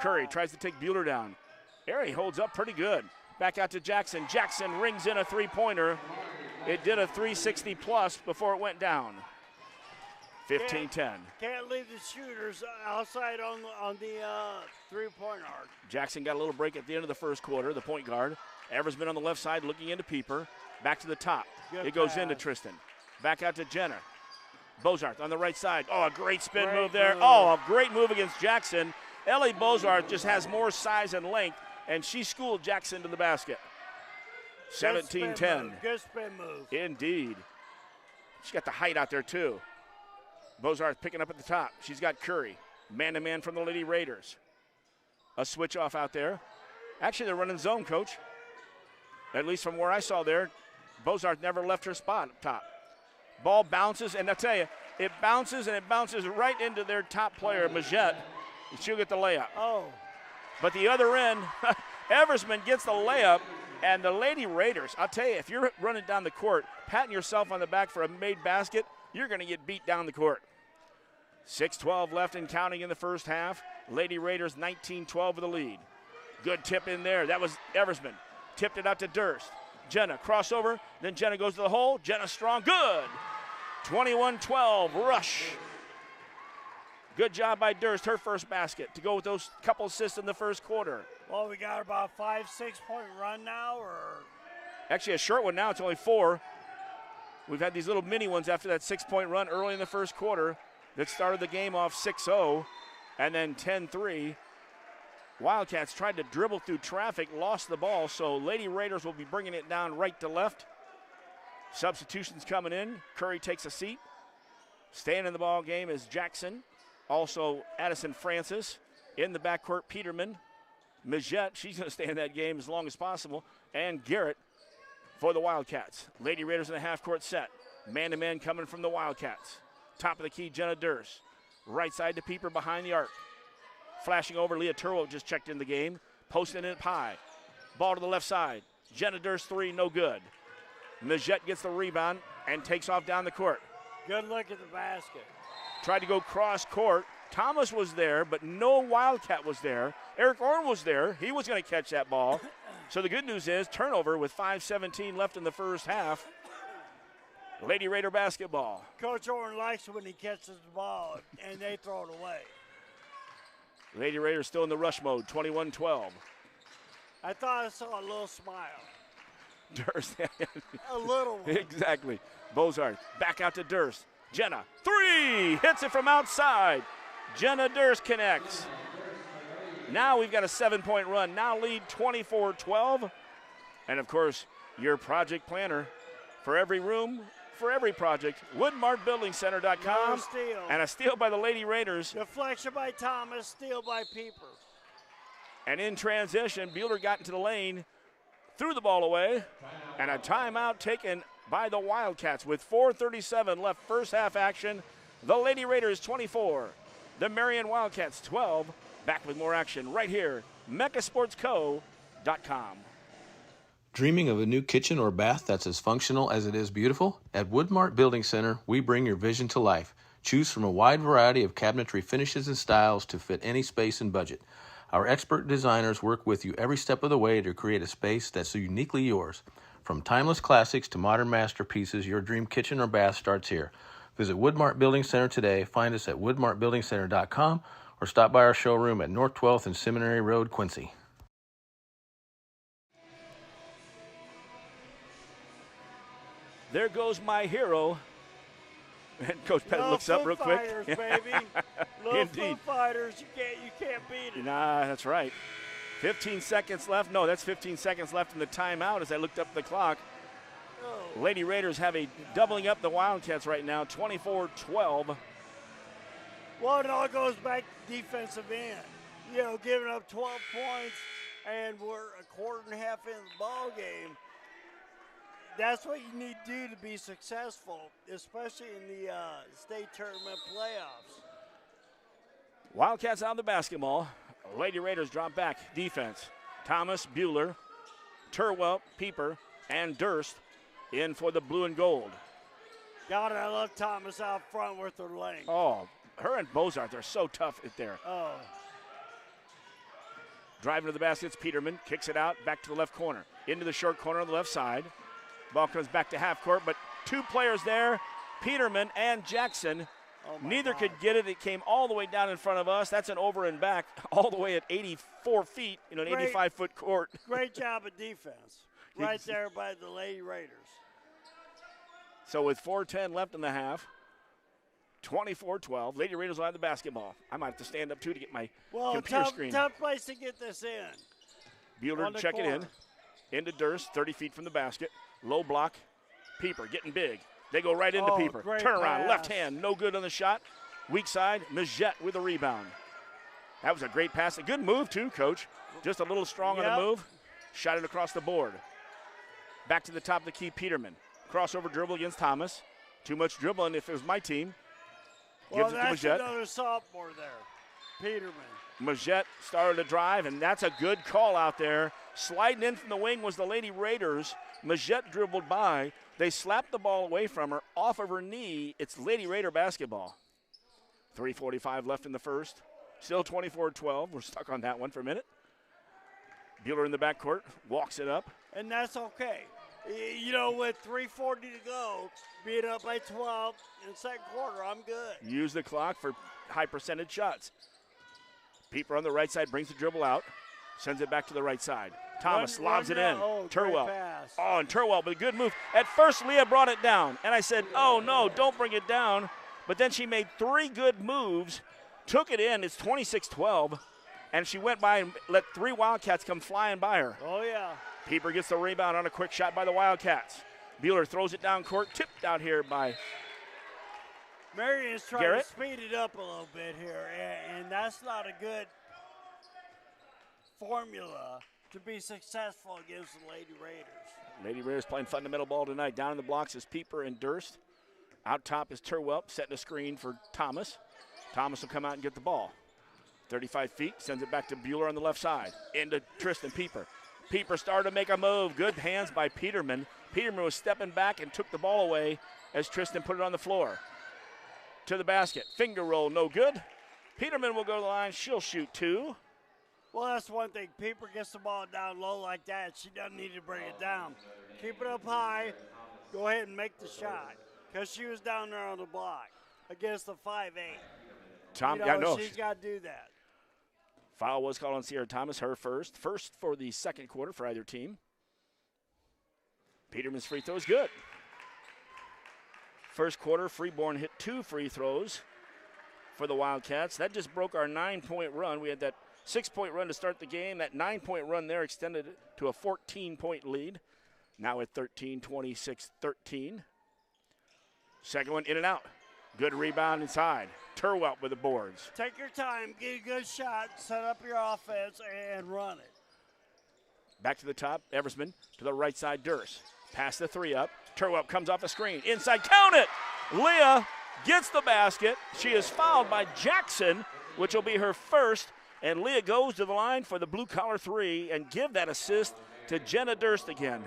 S1: Curry tries to take Bueller down. Airy holds up pretty good. Back out to Jackson. Jackson rings in a three-pointer. It did a 360-plus before it went down. 15-10.
S2: Can't leave the shooters outside on the three-point arc.
S1: Jackson got a little break at the end of the first quarter, the point guard. Eversman on the left side looking into Pieper. Back to the top.
S2: Good
S1: it goes
S2: pass.
S1: into Tristan. Back out to Jenner. Bozarth on the right side. Oh, a great spin move there. Oh, a great move against Jackson. Ellie Bozarth just has more size and length, and she schooled Jackson to the basket. 17-10.
S2: Good spin move.
S1: Indeed. She's got the height out there, too. Bozarth picking up at the top. She's got Curry. Man-to-man from the Lady Raiders. A switch off out there. Actually, they're running zone, Coach. At least from where I saw there, Bozarth never left her spot up top. Ball bounces, and I'll tell you, it bounces, and it bounces right into their top player, Majette. She'll get the layup.
S2: Oh.
S1: But the other end, Eversman gets the layup, and the Lady Raiders, I'll tell you, if you're running down the court, patting yourself on the back for a made basket, you're going to get beat down the court. 6:12 left and counting in the first half. Lady Raiders 19-12 with the lead. Good tip in there. That was Eversman. Tipped it out to Durst. Jenna, crossover. Then Jenna goes to the hole. Jenna strong. Good. 21-12. Rush. Good job by Durst, her first basket, to go with those couple assists in the first quarter.
S2: Well, we got about 5-6 point run now, or?
S1: Actually, a short one now. It's only 4. We've had these little mini ones after that 6-point run early in the first quarter that started the game off 6-0 and then 10-3. Wildcats tried to dribble through traffic, lost the ball, so Lady Raiders will be bringing it down right to left. Substitutions coming in. Curry takes a seat. Staying in the ball game is Jackson. Also, Addison Francis in the backcourt. Peterman, Majette, she's going to stay in that game as long as possible, and Garrett for the Wildcats. Lady Raiders in the half-court set. Man-to-man coming from the Wildcats. Top of the key, Jenna Durst. Right side to Pieper behind the arc. Flashing over, Leah Turbo just checked in the game. Posting it up high. Ball to the left side. Jenna Durst 3, no good. Majette gets the rebound and takes off down the court.
S2: Good look at the basket.
S1: Tried to go cross court. Thomas was there, but no Wildcat was there. Eric Orn was there. He was going to catch that ball. So the good news is turnover with 5:17 left in the first half. Lady Raider basketball.
S2: Coach Orn likes it when he catches the ball and they throw it away.
S1: Lady Raiders still in the rush mode, 21-12.
S2: I thought I saw a little smile.
S1: Durst.
S2: A little one.
S1: Exactly. Bozarth back out to Durst. Jenna, 3, hits it from outside. Jenna Durst connects. Now we've got a 7-point run. Now lead 24-12. And, of course, your project planner for every room, for every project, WoodmartBuildingCenter.com.
S2: Steal.
S1: And a steal by the Lady Raiders.
S2: Deflection by Thomas, steal by Pieper.
S1: And in transition, Bueller got into the lane, threw the ball away, and a timeout taken by the Wildcats with 4:37 left first half action. The Lady Raiders 24, the Marion Wildcats 12. Back with more action right here, MeccaSportsCo.com.
S5: Dreaming of a new kitchen or bath that's as functional as it is beautiful? At Woodmart Building Center, we bring your vision to life. Choose from a wide variety of cabinetry finishes and styles to fit any space and budget. Our expert designers work with you every step of the way to create a space that's uniquely yours. From timeless classics to modern masterpieces, your dream kitchen or bath starts here. Visit Woodmart Building Center today. Find us at woodmartbuildingcenter.com or stop by our showroom at North 12th and Seminary Road, Quincy.
S1: There goes my hero. And Coach Pettit looks up real quick.
S2: Fighters, baby. Little
S1: Indeed.
S2: foot fighters, you can't beat it.
S1: Nah, that's right. 15 seconds left. No, that's 15 seconds left in the timeout as I looked up the clock.
S2: Oh.
S1: Lady Raiders have a doubling up the Wildcats right now, 24-12.
S2: Well, it all goes back to defensive end. You know, giving up 12 points, and we're a quarter and a half in the ball game. That's what you need to do to be successful, especially in the state tournament playoffs.
S1: Wildcats out of the basketball. Lady Raiders drop back. Defense. Thomas, Bueller, Turwell, Pieper, and Durst in for the blue and gold.
S2: God, I love Thomas out front with her length.
S1: Oh, her and Bozart, they're so tough there.
S2: Oh.
S1: Driving to the baskets, Peterman kicks it out, back to the left corner. Into the short corner on the left side. Ball comes back to half court, but two players there, Peterman and Jackson. Neither could get it. It came all the way down in front of us. That's an over and back, all the way at 84 feet in an 85-foot court.
S2: Great job of defense right there by the Lady Raiders.
S1: So with 4:10 left in the half, 24-12, Lady Raiders will have the basketball. I might have to stand up, too, to get my computer screen.
S2: Tough place to get this in.
S1: Bueller to check it in. Into Durst, 30 feet from the basket. Low block. Pieper getting big. They go right into Pieper. Turn around, left hand, no good on the shot. Weak side, Majette with a rebound. That was a great pass. A good move, too, Coach. Just a little strong on the move. Shot it across the board. Back to the top of the key, Peterman. Crossover dribble against Thomas. Too much dribbling if it was my team.
S2: Well,
S1: gives it to
S2: that's
S1: Majette.
S2: another sophomore there, Peterman.
S1: Majette started to drive, and that's a good call out there. Sliding in from the wing was the Lady Raiders. Majette dribbled by. They slapped the ball away from her, off of her knee. It's Lady Raider basketball. 3:45 left in the first. Still 24-12. We're stuck on that one for a minute. Bueller in the backcourt, walks it up.
S2: And that's okay. You know, with 3:40 to go, being up by 12 in the second quarter, I'm good.
S1: Use the clock for high percentage shots. Pieper on the right side brings the dribble out, sends it back to the right side. Thomas lobs it in. Turwell. Oh, and Turwell with a good move. At first, Leah brought it down, and I said, oh, no, don't bring it down. But then she made three good moves, took it in. It's 26-12, and she went by and let three Wildcats come flying by her.
S2: Oh, yeah.
S1: Pieper gets the rebound on a quick shot by the Wildcats. Bueller throws it down court, tipped out here by
S2: Marion's trying
S1: Garrett.
S2: to speed it up a little bit here, and that's not a good formula to be successful against the Lady Raiders.
S1: Lady Raiders playing fundamental ball tonight. Down in the blocks is Pieper and Durst. Out top is Turwell, setting a screen for Thomas. Thomas will come out and get the ball. 35 feet, sends it back to Bueller on the left side. Into Tristan Pieper. Pieper started to make a move. Good hands by Peterman. Peterman was stepping back and took the ball away as Tristan put it on the floor. To the basket. Finger roll, no good. Peterman will go to the line. She'll shoot two.
S2: Well, that's one thing. Pieper gets the ball down low like that. She doesn't need to bring it down. Keep it up high. Go ahead and make the shot. Because she was down there on the block against the 5'8". She's got to do that.
S1: Foul was called on Sierra Thomas, her first. First for the second quarter for either team. Peterman's free throw is good. First quarter, Freeborn hit 2 free throws for the Wildcats. That just broke our 9-point run. We had that 6-point run to start the game. That 9-point run there extended it to a 14-point lead. Now at 13, 26, 13. Second one in and out. Good rebound inside. Turwelt with the boards.
S2: Take your time, get a good shot, set up your offense, and run it.
S1: Back to the top, Eversman to the right side, Durst. Pass the 3 up. Turwelt comes off the screen. Inside, count it! Leah gets the basket. She is fouled by Jackson, which will be her first. And Leah goes to the line for the blue-collar 3 and give that assist to Jenna Durst again.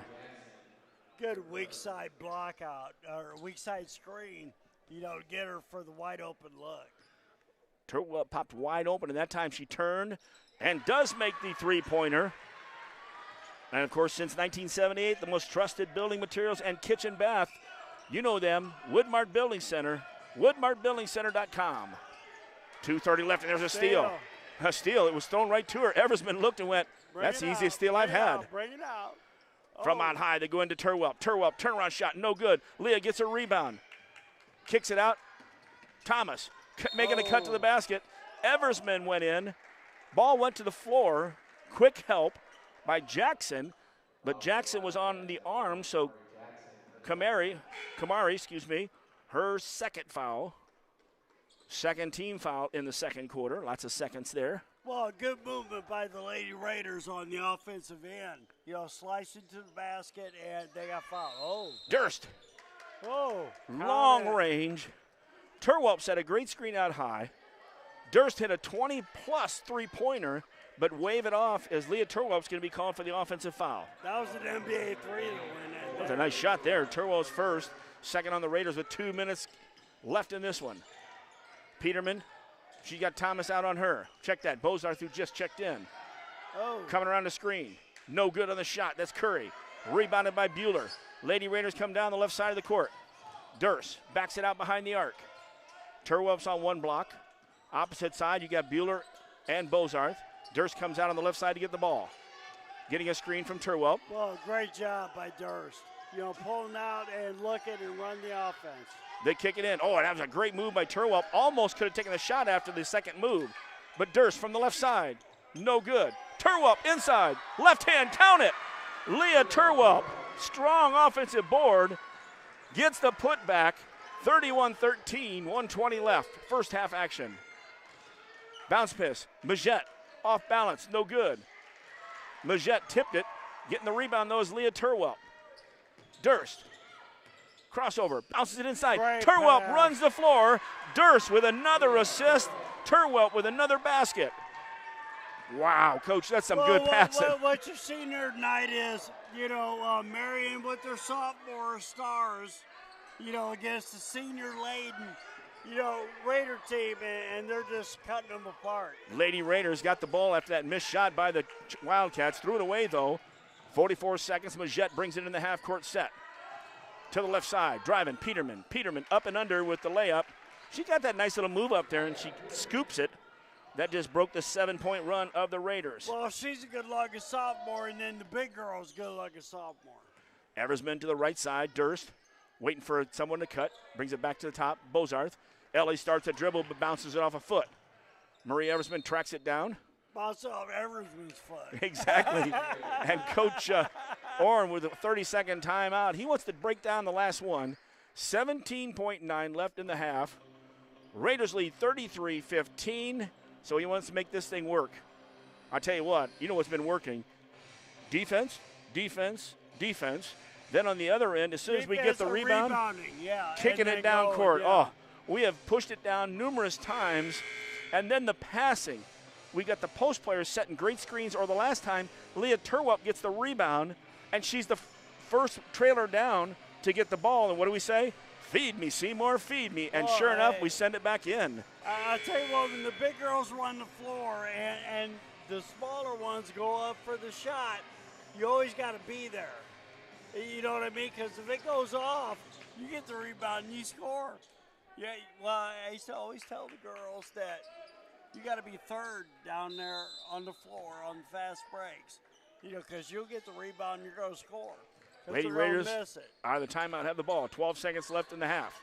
S2: Good weak side block out, or weak side screen, to get her for the wide open look.
S1: Turwelt popped wide open, and that time she turned and does make the 3-pointer. And, of course, since 1978, the most trusted building materials and kitchen bath. You know them, Woodmart Building Center, woodmartbuildingcenter.com. 2:30 left, and there's a steal. A steal. It was thrown right to her. Eversman looked and went, that's the easiest steal I've had.
S2: Bring it out.
S1: From on high, they go into Turwelt. Turwelt, turnaround shot, no good. Leah gets a rebound. Kicks it out. Thomas making a cut to the basket. Eversman went in. Ball went to the floor. Quick help by Jackson, but Jackson was on the arm, so Kamari, her second foul. Second team foul in the second quarter. Lots of seconds there.
S2: Well, good movement by the Lady Raiders on the offensive end. Slicing to the basket, and they got fouled.
S1: Durst. Long range. Turwelp set a great screen out high. Durst hit a 20-plus three-pointer, but wave it off as Leah Turwelp's going to be called for the offensive foul.
S2: That was an NBA 3 to win it.
S1: That was a nice shot there. Turwelp's first. Second on the Raiders with 2 minutes left in this one. Peterman, she got Thomas out on her. Check that. Bozarth, who just checked in. Coming around the screen. No good on the shot. That's Curry. Rebounded by Bueller. Lady Raiders come down the left side of the court. Durst backs it out behind the arc. Turwelp's on one block. Opposite side, you got Bueller and Bozarth. Durst comes out on the left side to get the ball. Getting a screen from Turwelp.
S2: Well, great job by Durst. Pulling out and looking and run the offense.
S1: They kick it in. Oh, and that was a great move by Turwelp. Almost could have taken the shot after the second move. But Durst from the left side. No good. Turwelp inside. Left hand, count it. Leah Turwelp, strong offensive board, gets the putback. 31-13, 1:20 left. First half action. Bounce pass. Majette off balance. No good. Majette tipped it. Getting the rebound, though, is Leah Turwelp. Durst. Crossover. Bounces it inside. Turwelp runs the floor. Durst with another assist. Turwelp with another basket. Wow, Coach, that's some good passing.
S2: What you've seen here tonight is, Marion with their sophomore stars, against the senior-laden, Raider team, and they're just cutting them apart.
S1: Lady Raiders got the ball after that missed shot by the Wildcats. Threw it away, though. 44 seconds. Majette brings it in the half-court set. To the left side, driving, Peterman. Peterman up and under with the layup. She got that nice little move up there, and she scoops it. That just broke the 7-point run of the Raiders.
S2: Well, she's a good-looking sophomore, and then the big girl's a good-looking sophomore.
S1: Eversman to the right side, Durst. Waiting for someone to cut. Brings it back to the top. Bozarth. Ellie starts a dribble but bounces it off a foot. Marie Eversman tracks it down.
S2: Bounce off Eversman's foot.
S1: Exactly. And Coach Orrin with a 30-second timeout. He wants to break down the last one. 17.9 left in the half. Raiders lead 33-15. So he wants to make this thing work. I'll tell you what, what's been working? Defense, defense, defense. Then on the other end, as soon as we get the rebound, kicking it down court. Oh, we have pushed it down numerous times. And then the passing. We got the post players setting great screens, or the last time, Leah Turwelp gets the rebound, and she's the first trailer down to get the ball. And what do we say? Feed me, Seymour, feed me. And sure enough, we send it back in.
S2: I'll tell you what, when the big girls run the floor and the smaller ones go up for the shot, you always got to be there. You know what I mean? Because if it goes off, you get the rebound and you score. Yeah, well, I used to always tell the girls that you got to be third down there on the floor on fast breaks, because you'll get the rebound and you're going to score.
S1: Lady Raiders out of the timeout have the ball. 12 seconds left in the half.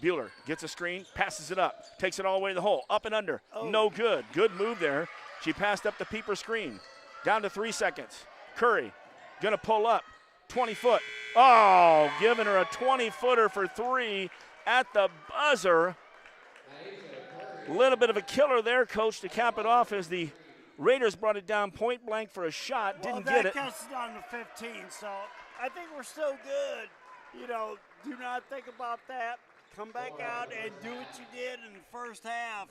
S1: Bueller gets a screen, passes it up, takes it all the way to the hole, up and under. Oh. No good. Good move there. She passed up the peeper screen. Down to 3 seconds. Curry going to pull up. 20-foot. Oh, giving her a 20-footer for three at the buzzer. A little bit of a killer there, Coach, to cap it off as the Raiders brought it down point blank for a shot. Didn't get it.
S2: That cuts down to 15, so I think we're still good. You know, do not think about that. Come back out and do what you did in the first half,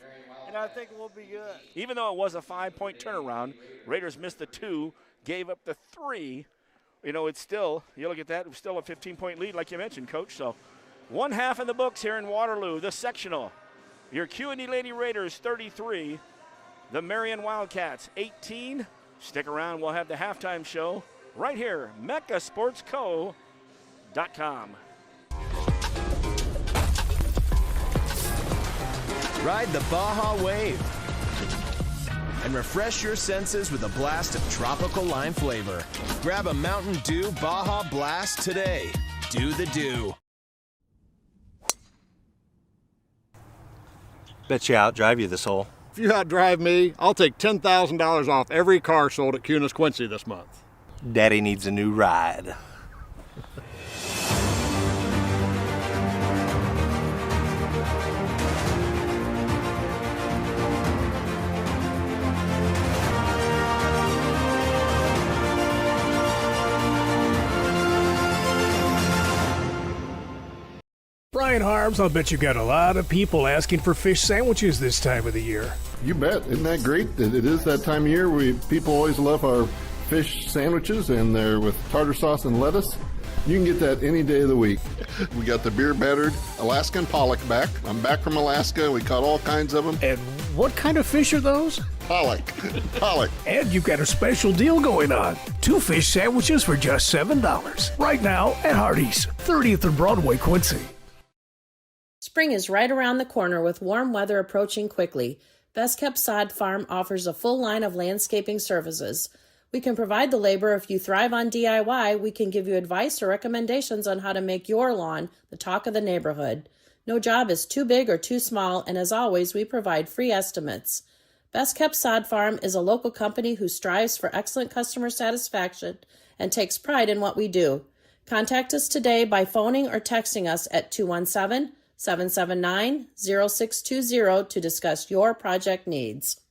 S2: and I think we'll be good.
S1: Even though it was a 5-point turnaround, Raiders missed the 2, gave up the 3. You know, it's still, you look at that, it's still a 15-point lead like you mentioned, Coach. So one half in the books here in Waterloo, the sectional. Your QND Lady Raiders 33, the Marion Wildcats 18. Stick around, we'll have the halftime show right here, MeccaSportsCo.com.
S14: Ride the Baja Wave and refresh your senses with a blast of tropical lime flavor. Grab a Mountain Dew Baja Blast today. Do the do.
S8: Bet you outdrive you this hole.
S15: If you outdrive me, I'll take $10,000 off every car sold at Kunis Quincy this month.
S8: Daddy needs a new ride.
S13: Brian Harms, I'll bet you got a lot of people asking for fish sandwiches this time of the year.
S9: You bet. Isn't that great? It is that time of year. People always love our fish sandwiches, and they're with tartar sauce and lettuce. You can get that any day of the week. We got the beer-battered Alaskan pollock back. I'm back from Alaska. We caught all kinds of them.
S13: And what kind of fish are those?
S9: Pollock. Pollock.
S13: And you've got a special deal going on. 2 fish sandwiches for just $7. Right now at Hardee's, 30th and Broadway, Quincy.
S12: Spring is right around the corner with warm weather approaching quickly. Best Kept Sod Farm offers a full line of landscaping services. We can provide the labor. If you thrive on DIY, we can give you advice or recommendations on how to make your lawn the talk of the neighborhood. No job is too big or too small, and as always, we provide free estimates. Best Kept Sod Farm is a local company who strives for excellent customer satisfaction and takes pride in what we do. Contact us today by phoning or texting us at 217-779-0620 to discuss your project needs.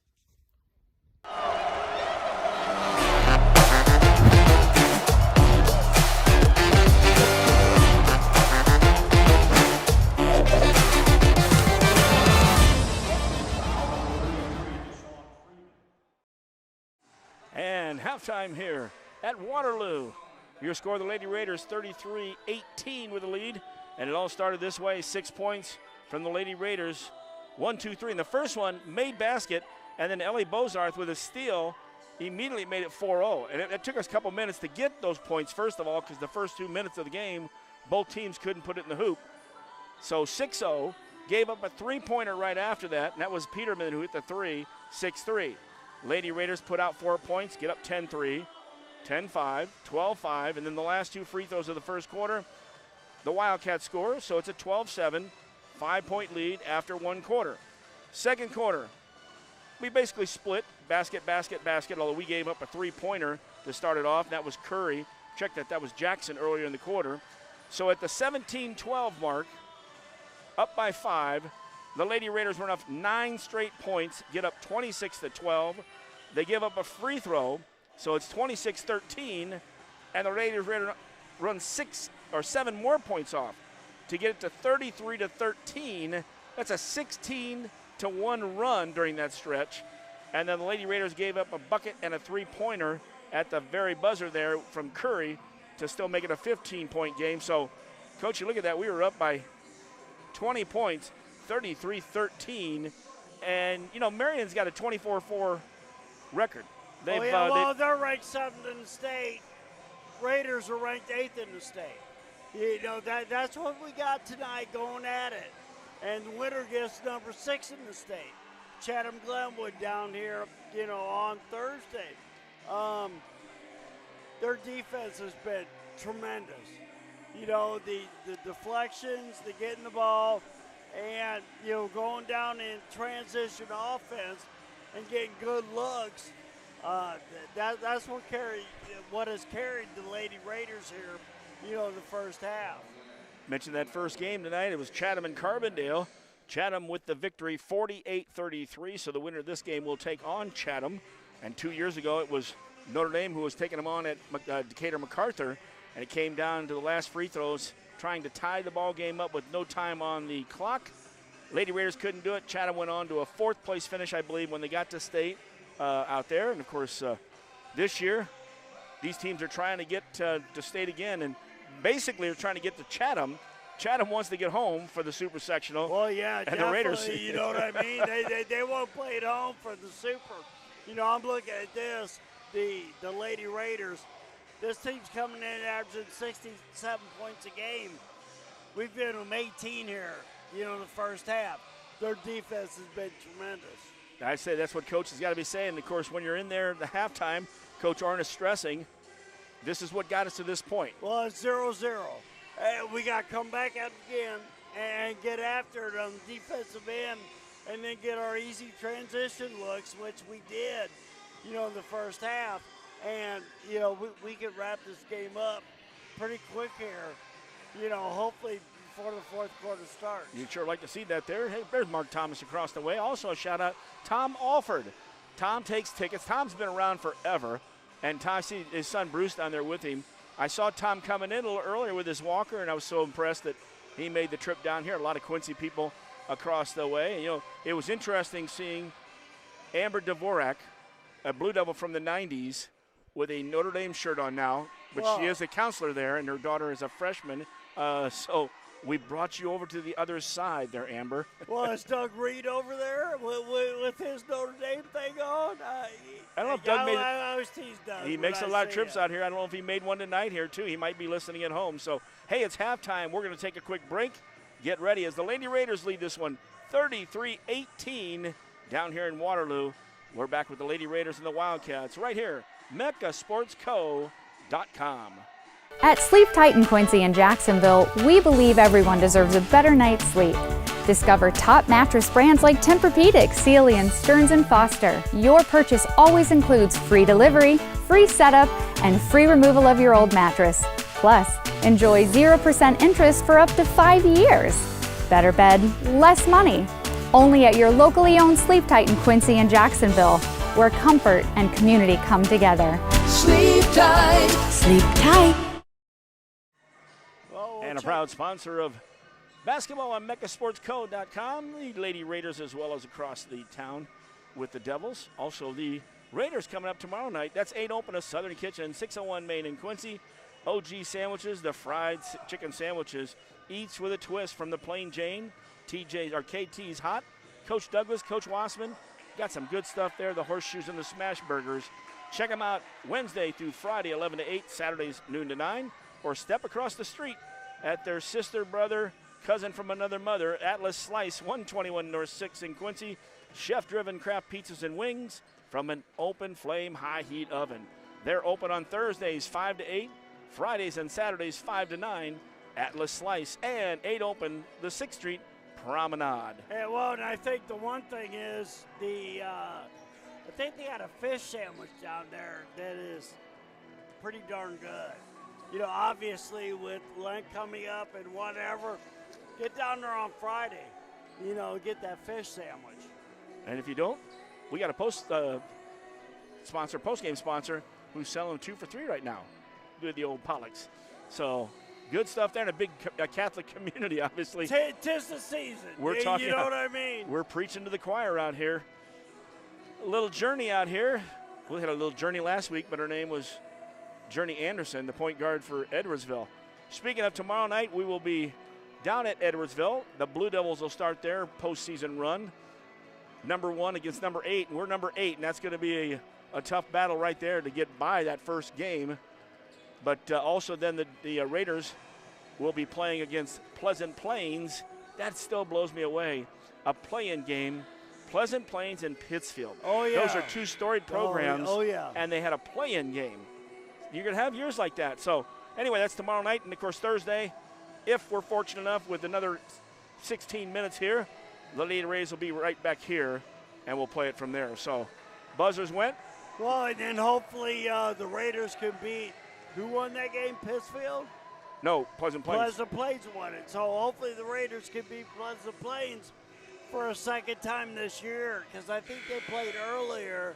S1: And halftime here at Waterloo. Your score, the Lady Raiders 33-18 with the lead. And it all started this way, 6 points from the Lady Raiders. 1, 2, 3. And the first one made basket, and then Ellie Bozarth with a steal immediately made it 4-0. And it took us a couple minutes to get those points, first of all, because the first 2 minutes of the game, both teams couldn't put it in the hoop. So 6-0, gave up a three-pointer right after that, and that was Peterman who hit the three, 6-3. Lady Raiders put out 4 points, get up 10-3, 10-5, 12-5, and then the last 2 free throws of the first quarter, the Wildcats score, so it's a 12-7, 5-point lead after 1 quarter. Second quarter, we basically split basket, basket, basket, although we gave up a three-pointer to start it off. That was Curry. Check that was Jackson earlier in the quarter. So at the 17-12 mark, up by 5, the Lady Raiders run off 9 straight points, get up 26-12. They give up a free throw, so it's 26-13, and the Raiders run 6 or 7 more points off to get it to 33-13. That's a 16-1 run during that stretch. And then the Lady Raiders gave up a bucket and a three-pointer at the very buzzer there from Curry to still make it a 15-point game. So, Coach, you look at that. We were up by 20 points, 33-13. And, you know, Marion's got a 24-4 record.
S2: They're ranked 7th in the state. Raiders are ranked 8th in the state. You know, that's what we got tonight going at it. And the winner gets number 6 in the state. Chatham Glenwood down here, you know, on Thursday. Their defense has been tremendous. You know, the deflections, the getting the ball, and, you know, going down in transition offense and getting good looks. That's what has carried the Lady Raiders here, you know, the first half.
S1: Mentioned that first game tonight. It was Chatham and Carbondale. Chatham with the victory, 48-33. So the winner of this game will take on Chatham. And 2 years ago, it was Notre Dame who was taking them on at Decatur MacArthur. And it came down to the last free throws, trying to tie the ball game up with no time on the clock. Lady Raiders couldn't do it. Chatham went on to a fourth-place finish, I believe, when they got to state out there. And, of course, this year, these teams are trying to get to state again. And basically they're trying to get to Chatham. Chatham wants to get home for the Super Sectional.
S2: Well, yeah,
S1: and
S2: definitely,
S1: the Raiders.
S2: You know what I mean? They won't play at home for the Super. You know, I'm looking at this, the Lady Raiders. This team's coming in averaging 67 points a game. We've given them 18 here, you know, in the first half. Their defense has been tremendous.
S1: I say that's what Coach has got to be saying. Of course, when you're in there at the halftime, Coach Arnn is stressing, this is what got us to this point.
S2: Well, it's 0-0. We got to come back out again and get after it on the defensive end and then get our easy transition looks, which we did, you know, in the first half. And, you know, we could wrap this game up pretty quick here, you know, hopefully before the fourth quarter starts.
S1: You'd sure like to see that there. Hey, there's Mark Thomas across the way. Also a shout-out, Tom Alford. Tom takes tickets. Tom's been around forever, and Tom, see his son Bruce down there with him. I saw Tom coming in a little earlier with his walker, and I was so impressed that he made the trip down here. A lot of Quincy people across the way. And, you know, it was interesting seeing Amber Dvorak, a Blue Devil from the 90s, with a Notre Dame shirt on now, but she is a counselor there, and her daughter is a freshman. So we brought you over to the other side there, Amber.
S2: Well, is Doug Reed over there with his Notre Dame thing on?
S1: I don't know if Doug made it.
S2: I was teased Doug.
S1: He makes a lot of trips out here. I don't know if he made one tonight here, too. He might be listening at home. So, hey, it's halftime. We're going to take a quick break. Get ready as the Lady Raiders lead this one 33-18 down here in Waterloo. We're back with the Lady Raiders and the Wildcats right here, MeccaSportsCo.com.
S3: At Sleep Tight in Quincy and Jacksonville, we believe everyone deserves a better night's sleep. Discover top mattress brands like Tempur-Pedic, Sealy, and Stearns & Foster. Your purchase always includes free delivery, free setup, and free removal of your old mattress. Plus, enjoy 0% interest for up to 5 years. Better bed, less money. Only at your locally owned Sleep Tight in Quincy and Jacksonville, where comfort and community come together.
S4: Sleep tight. Sleep tight.
S1: And a proud sponsor of basketball on MeccaSportsCo.com. The Lady Raiders as well as across the town with the Devils. Also the Raiders coming up tomorrow night. That's 8 open, a Southern Kitchen, 601 Main in Quincy. OG sandwiches, the fried chicken sandwiches, each with a twist from the Plain Jane. KT's Hot. Coach Douglas, Coach Wassman, got some good stuff there. The horseshoes and the smash burgers. Check them out Wednesday through Friday, 11 to 8, Saturdays noon to 9, or step across the street at their sister, brother, cousin from another mother, Atlas Slice, 121 North 6 in Quincy. Chef-driven craft pizzas and wings from an open flame high heat oven. They're open on Thursdays 5 to 8, Fridays and Saturdays 5 to 9, Atlas Slice, and 8 open the 6th Street Promenade.
S2: Yeah, well, and I think the one thing is I think they got a fish sandwich down there that is pretty darn good. You know, obviously with Lent coming up and whatever, get down there on Friday, you know, get that fish sandwich.
S1: And if you don't, we got a post-game sponsor who's selling 2 for $3 right now. Do the old Pollux. So good stuff there in a big Catholic community, obviously.
S2: Tis the season.
S1: We're talking.
S2: You know what I mean?
S1: We're preaching to the choir out here. A little journey out here. We had a little journey last week, but her name was Journey Anderson, the point guard for Edwardsville. Speaking of tomorrow night, we will be down at Edwardsville. The Blue Devils will start their postseason run. Number 1 against number 8, and we're number 8, and that's going to be a tough battle right there to get by that first game. But also then the Raiders will be playing against Pleasant Plains. That still blows me away. A play-in game, Pleasant Plains and Pittsfield.
S2: Oh, yeah.
S1: Those are 2 storied programs.
S2: Oh, yeah.
S1: And they had a play-in game. You're going to have years like that. So Anyway, that's tomorrow night, and of course Thursday, if we're fortunate enough with another 16 minutes here, the Lady Rays will be right back here, and we'll play it from there. So buzzers went.
S2: Well, and then hopefully the Raiders can beat, who won that game, Pittsfield?
S1: No, Pleasant Plains.
S2: Pleasant Plains won it. So hopefully the Raiders can beat Pleasant Plains for a second time this year, because I think they played earlier,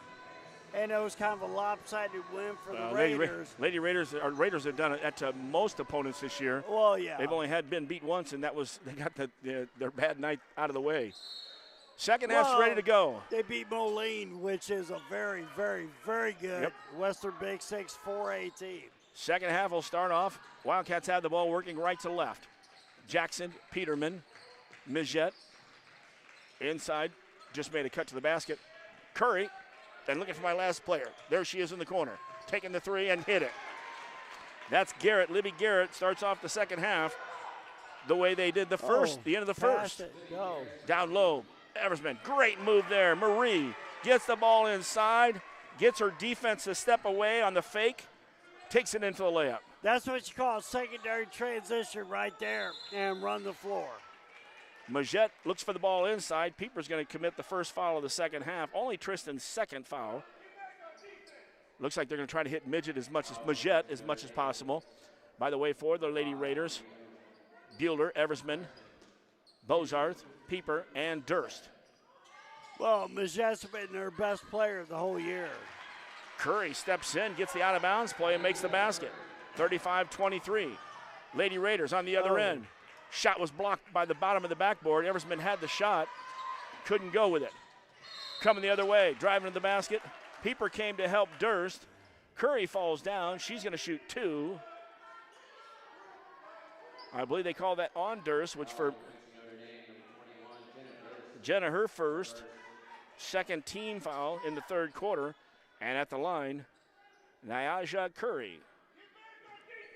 S2: and it was kind of a lopsided win for the Raiders.
S1: Lady Raiders have done it to most opponents this year.
S2: Well, yeah.
S1: They've only been beat once, and they got their bad night out of the way. Second half's ready to go.
S2: They beat Moline, which is a very, very, very good Western Big Six 4A team.
S1: Second half will start off. Wildcats have the ball working right to left. Jackson, Peterman, Mijette. Inside, just made a cut to the basket. Curry, and looking for my last player. There she is in the corner, taking the three and hit it. That's Garrett. Libby Garrett starts off the second half the way they did the end of the first.
S2: Go.
S1: Down low, Eversman, great move there. Marie gets the ball inside, gets her defense to step away on the fake, takes it in for the layup.
S2: That's what you call a secondary transition right there, and run the floor.
S1: Majette looks for the ball inside. Pieper's going to commit the first foul of the second half. Only Tristan's second foul. Looks like they're going to try to hit Majette as much as possible. By the way, for the Lady Raiders, Bueller, Eversman, Bozarth, Pieper, and Durst.
S2: Well, Majette's been their best player the whole year.
S1: Curry steps in, gets the out-of-bounds play, and makes the basket. 35-23. Lady Raiders on the other end. Shot was blocked by the bottom of the backboard. Eversman had the shot, couldn't go with it. Coming the other way, driving to the basket. Pieper came to help Durst. Curry falls down. She's going to shoot two. I believe they call that on Durst, which for Jenna, her first, second team foul in the third quarter. And at the line, Nyaja Curry.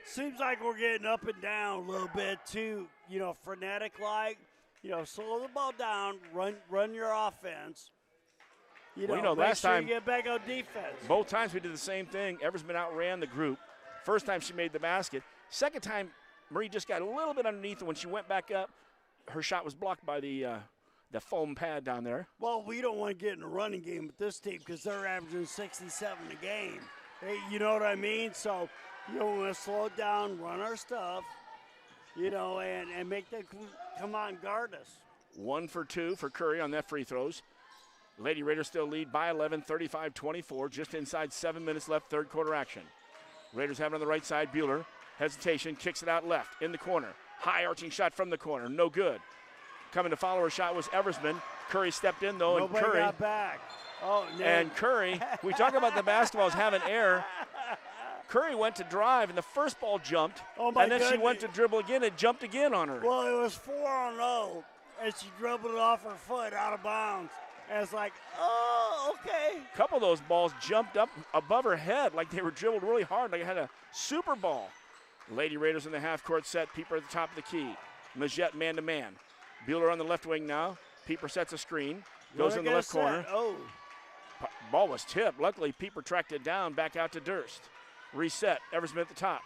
S2: Seems like we're getting up and down a little bit too, frenetic-like. Slow the ball down, run your offense.
S1: Last time
S2: you get back on defense.
S1: Both times we did the same thing. Eversman outran the group. First time she made the basket. Second time, Marie just got a little bit underneath, and when she went back up, her shot was blocked by the foam pad down there.
S2: Well, we don't want to get in a running game with this team because they're averaging 67 a game. Hey, you know what I mean? So, we want to slow it down, run our stuff, and make them come out and guard us.
S1: 1 for 2 for Curry on that free throws. Lady Raiders still lead by 11, 35-24, just inside 7 minutes left, third quarter action. Raiders have it on the right side. Bueller, hesitation, kicks it out left in the corner. High arching shot from the corner, no good. Coming to follow her shot was Eversman. Curry stepped in though,
S2: Nobody
S1: and Curry
S2: got back.
S1: And Curry, we talk about the basketballs having air. Curry went to drive, and the first ball jumped, and then she went to dribble again and jumped again on her.
S2: Well, it was 4-0, and she dribbled it off her foot out of bounds. And it's like, okay.
S1: A couple of those balls jumped up above her head like they were dribbled really hard, like it had a super ball. Lady Raiders in the half-court set. Pieper at the top of the key. Majette man-to-man. Bueller on the left wing now. Pieper sets a screen. Goes in the left corner. Ball was tipped. Luckily, Pieper tracked it down, back out to Durst. Reset. Eversman at the top.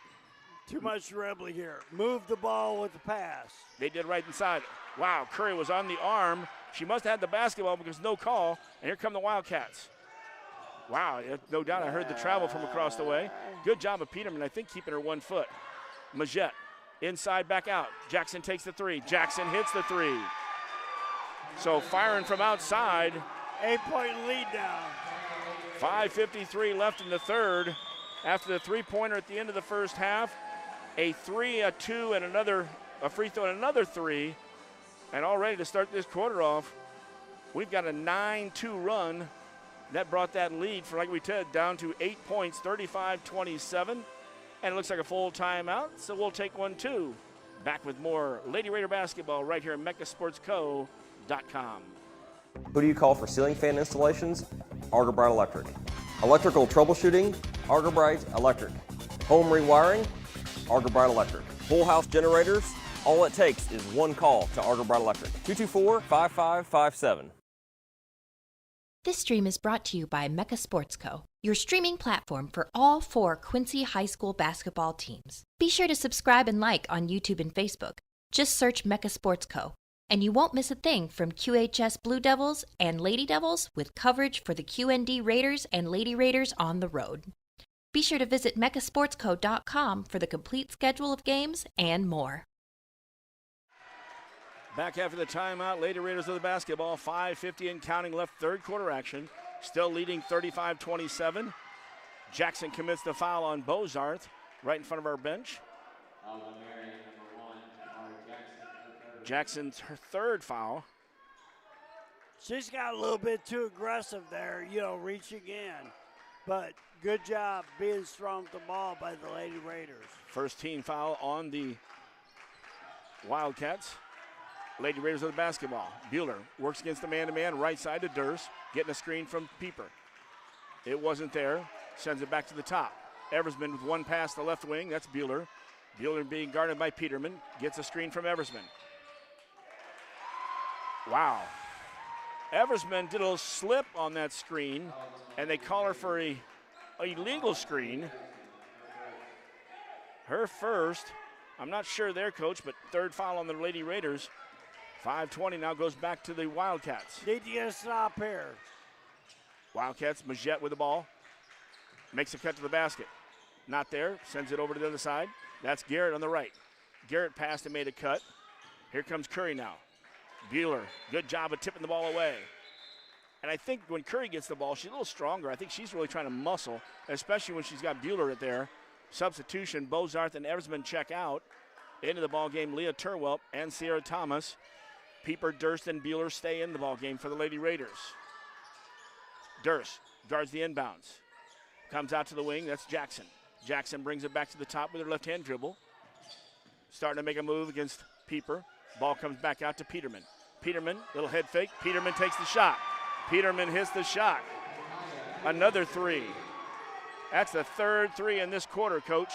S2: Too much dribbling here. Move the ball with the pass.
S1: They did right inside. Wow, Curry was on the arm. She must have had the basketball because no call. And here come the Wildcats. Wow, no doubt I heard the travel from across the way. Good job of Peterman, I think, keeping her 1 foot. Majette, inside, back out. Jackson takes the three. Jackson hits the three. So firing from outside.
S2: 8-point lead now.
S1: 5:53 left in the third. After the three-pointer at the end of the first half, a 3, a 2, and a free throw and another 3. And all ready to start this quarter off. We've got a 9-2 run. That brought that lead, for like we said, down to 8 points, 35-27. And it looks like a full timeout, so we'll take one too. Back with more Lady Raider basketball right here at MeccaSportsCo.com.
S11: Who do you call for ceiling fan installations? Argobright Electric. Electrical troubleshooting? Argobright Electric. Home rewiring? Argobright Electric. Full house generators? All it takes is one call to Argobright Electric. 224-5557.
S6: This stream is brought to you by Mecca Sports Co., your streaming platform for all 4 Quincy High School basketball teams. Be sure to subscribe and like on YouTube and Facebook. Just search Mecca Sports Co., and you won't miss a thing from QHS Blue Devils and Lady Devils with coverage for the QND Raiders and Lady Raiders on the road. Be sure to visit meccasportsco.com for the complete schedule of games and more.
S1: Back after the timeout, Lady Raiders of the basketball, 5:50 and counting left, third quarter action. Still leading 35-27. Jackson commits the foul on Bozarth right in front of our bench. Jackson's her third foul.
S2: She's got a little bit too aggressive there, reaching in. But good job being strong with the ball by the Lady Raiders.
S1: First team foul on the Wildcats. Lady Raiders of the basketball. Bueller works against the man-to-man, right side to Durst, getting a screen from Pieper. It wasn't there, sends it back to the top. Eversman with one pass to the left wing, that's Bueller. Bueller being guarded by Peterman, gets a screen from Eversman. Wow. Eversman did a little slip on that screen, and they call her for a illegal screen. Her first, I'm not sure their coach, but third foul on the Lady Raiders. 5:20 now goes back to the Wildcats.
S2: Need to get a stop here.
S1: Wildcats, Majette with the ball. Makes a cut to the basket. Not there, sends it over to the other side. That's Garrett on the right. Garrett passed and made a cut. Here comes Curry now. Bueller, good job of tipping the ball away. And I think when Curry gets the ball, she's a little stronger. I think she's really trying to muscle, especially when she's got Bueller at there. Substitution, Bozarth and Eversman check out. Into the ball game, Leah Turwelp and Sierra Thomas. Pieper, Durst, and Bueller stay in the ball game for the Lady Raiders. Durst guards the inbounds. Comes out to the wing, that's Jackson. Jackson brings it back to the top with her left-hand dribble. Starting to make a move against Pieper. Ball comes back out to Peterman. Peterman, little head fake. Peterman takes the shot. Peterman hits the shot. Another three. That's the third three in this quarter, Coach.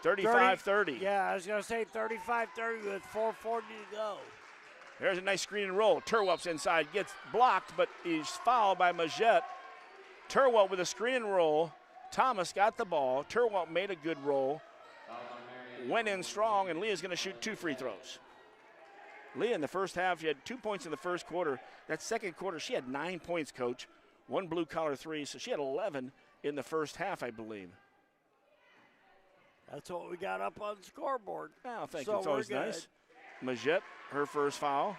S1: 35-30.
S2: Yeah, I was going to say 35-30 with 4:40 to go.
S1: There's a nice screen and roll. Turwelp's inside, gets blocked, but he's fouled by Majette. Turwelp with a screen and roll. Thomas got the ball. Turwelp made a good roll. Went in strong, and Leah's going to shoot 2 free throws. Leah in the first half, she had 2 points in the first quarter. That second quarter, she had 9 points, Coach. 1 blue-collar three, so she had 11 in the first half, I believe.
S2: That's what we got up on the scoreboard.
S1: Oh, thank you. It's always nice. Majette, her first foul.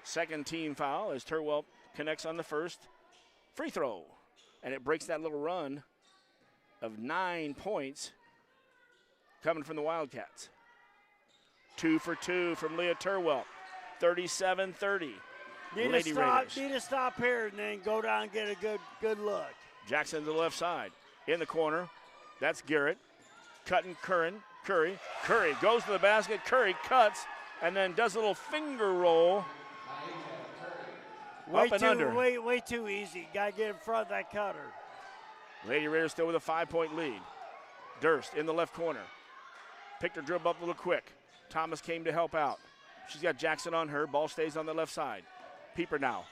S1: Second team foul as Turwelp connects on the first free throw. And it breaks that little run of 9 points coming from the Wildcats. 2 for 2 from Leah Turwelp. 37-30.
S2: Need to stop here and then go down and get a good look.
S1: Jackson to the left side. In the corner. That's Garrett. Cutting Curry. Curry goes to the basket. Curry cuts and then does a little finger roll.
S2: Way too easy. Got to get in front of that cutter.
S1: Lady Raiders still with a 5-point lead. Durst in the left corner. Picked her dribble up a little quick. Thomas came to help out. She's got Jackson on her. Ball stays on the left side. Pieper now.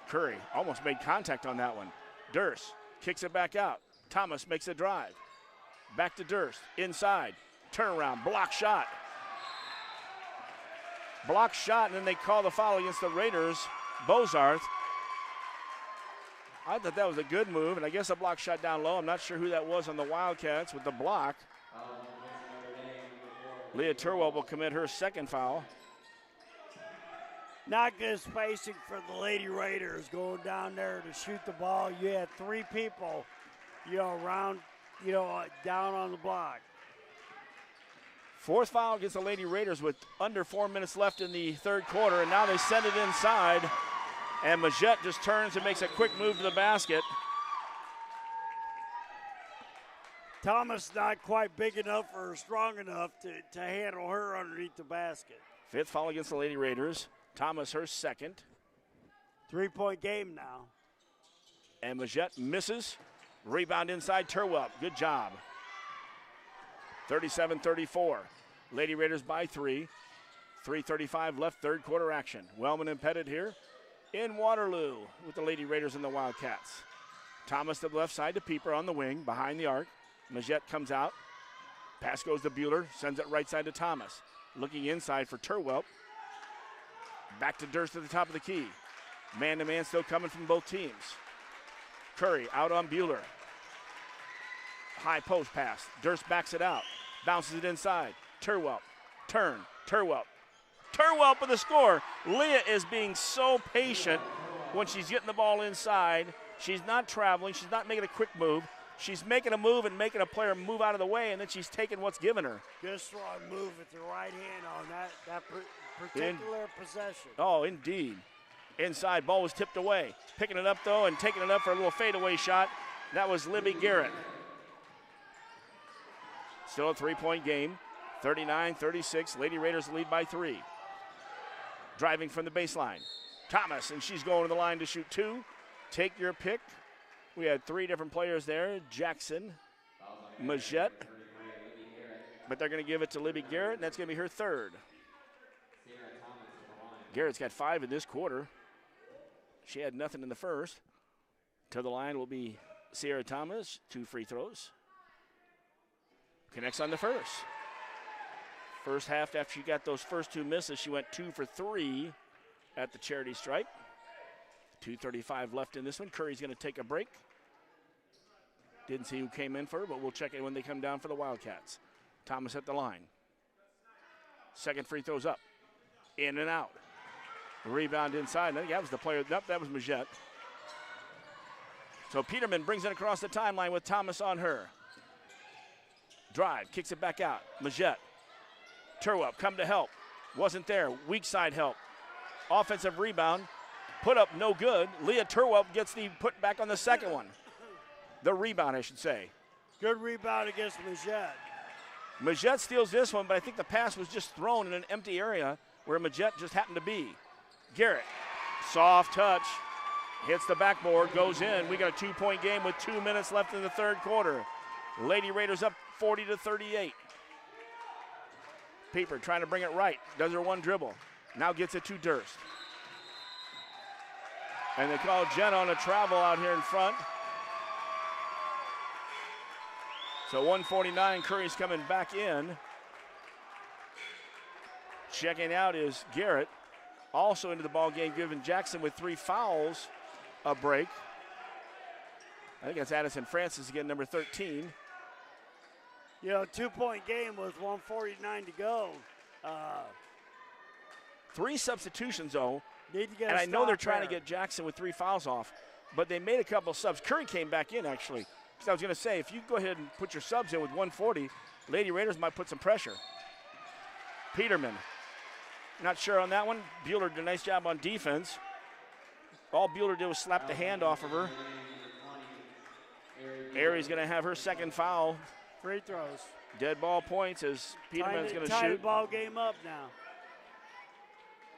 S1: Curry almost made contact on that one. Durst kicks it back out. Thomas makes a drive. Back to Durst. Inside. Turnaround. Block shot. Block shot, and then they call the foul against the Raiders. Bozarth. I thought that was a good move, and I guess a block shot down low. I'm not sure who that was on the Wildcats with the block. Leah Turwell will commit her second foul.
S2: Not good spacing for the Lady Raiders going down there to shoot the ball. You had 3 people, around, down on the block.
S1: Fourth foul against the Lady Raiders with under 4 minutes left in the third quarter, and now they send it inside, and Majette just turns and makes a quick move to the basket.
S2: Thomas not quite big enough or strong enough to handle her underneath the basket.
S1: Fifth foul against the Lady Raiders. Thomas her second.
S2: 3-point game now.
S1: And Majette misses. Rebound inside Turwell. Good job. 37-34. Lady Raiders by 3. 3:35 left, third quarter action. Wellman and Pettit here in Waterloo with the Lady Raiders and the Wildcats. Thomas to the left side to Pieper on the wing, behind the arc. Majette comes out. Pass goes to Bueller, sends it right side to Thomas. Looking inside for Turwelp. Back to Durst at the top of the key. Man-to-man still coming from both teams. Curry out on Bueller. High post pass. Durst backs it out. Bounces it inside. Turwelp. Turn. Turwelp. Turwelp with the score. Leah is being so patient when she's getting the ball inside. She's not traveling. She's not making a quick move. She's making a move and making a player move out of the way, and then she's taking what's given her.
S2: Good strong move with the right hand on that particular possession.
S1: Oh, indeed. Inside, ball was tipped away. Picking it up, though, and taking it up for a little fadeaway shot. That was Libby Garrett. Still a three-point game. 39-36. Lady Raiders lead by 3. Driving from the baseline. Thomas, and she's going to the line to shoot 2. Take your pick. We had 3 different players there. Jackson, Majette. But they're going to give it to Libby Garrett, and that's going to be her 3rd. Garrett's got 5 in this quarter. She had nothing in the first. To the line will be Sierra Thomas, 2 free throws. Connects on the first. First half, after she got those first 2 misses, she went 2 for 3 at the charity stripe. 2:35 left in this one. Curry's going to take a break. Didn't see who came in for her, but we'll check it when they come down for the Wildcats. Thomas at the line. Second free throw's up. In and out. Rebound inside. I think that was the player. Nope, that was Majette. So Peterman brings it across the timeline with Thomas on her. Drive, kicks it back out. Majette. Turwelp, come to help. Wasn't there. Weak side help. Offensive rebound. Put up no good. Leah Turwelp gets the put back on the second one. The rebound, I should say.
S2: Good rebound against Majette.
S1: Majette steals this one, but I think the pass was just thrown in an empty area where Majette just happened to be. Garrett, soft touch, hits the backboard, goes in. We got a 2-point game with 2 minutes left in the third quarter. Lady Raiders up 40-38. Pieper trying to bring it right. Does her one dribble. Now gets it to Durst. And they call Jenna on a travel out here in front. So 149, Curry's coming back in. Checking out is Garrett. Also into the ball game, giving Jackson with 3 fouls a break. I think that's Addison Francis again, number 13.
S2: You know, 2-point game with 1:49 to go.
S1: 3 substitutions, though.
S2: Need to get
S1: and
S2: a
S1: I know they're trying
S2: there.
S1: to get Jackson with 3 fouls off, but they made a couple subs. Curry came back in, actually. Because I was going to say, if you go ahead and put your subs in with 140, Lady Raiders might put some pressure. Peterman, not sure on that one. Bueller did a nice job on defense. All Bueller did was slap the hand off of her. Aries going to have her second foul.
S2: Free throws.
S1: Dead ball points as Peterman's going to
S2: tie
S1: shoot.
S2: the ball game up now.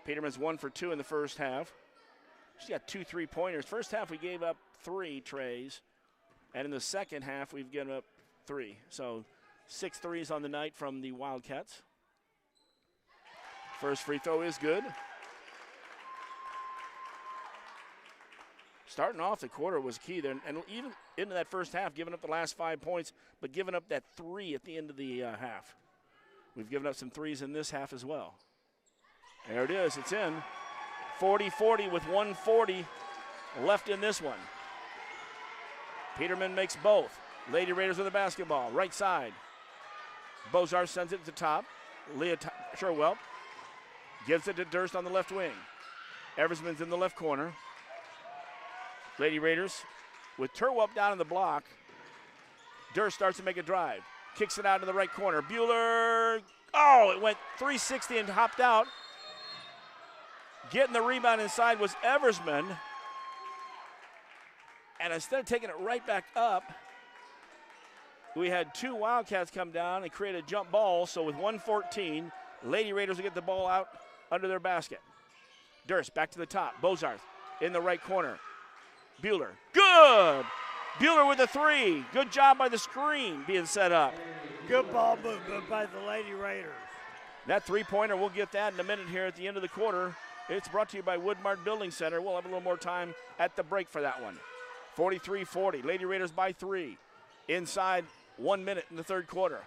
S1: Peterman's 1 for 2 in the first half. She's got 2 3-pointers. First half we gave up 3 trays. And in the second half we've given up 3. So 6 threes on the night from the Wildcats. First free throw is good. Starting off the quarter was key there. And even into that first half, giving up the last 5 points, but giving up that 3 at the end of the half. We've given up some threes in this half as well. There it is. It's in. 40-40 with 1:40 left in this one. Peterman makes both. Lady Raiders with the basketball. Right side. Bozar sends it to the top. Leah Turwelp gives it to Durst on the left wing. Eversman's in the left corner. Lady Raiders with Turwelp down in the block. Durst starts to make a drive. Kicks it out in the right corner. Bueller. Oh, it went 360 and hopped out. Getting the rebound inside was Eversman. And instead of taking it right back up, we had 2 Wildcats come down and create a jump ball. So with 1:14, Lady Raiders will get the ball out under their basket. Durst back to the top. Bozarth in the right corner. Bueller. Good! Bueller with a 3. Good job by the screen being set up.
S2: Good ball movement by the Lady Raiders.
S1: That 3-pointer, we'll get that in a minute here at the end of the quarter. It's brought to you by Woodmart Building Center. We'll have a little more time at the break for that one. 43-40. Lady Raiders by 3. Inside 1 minute in the third quarter.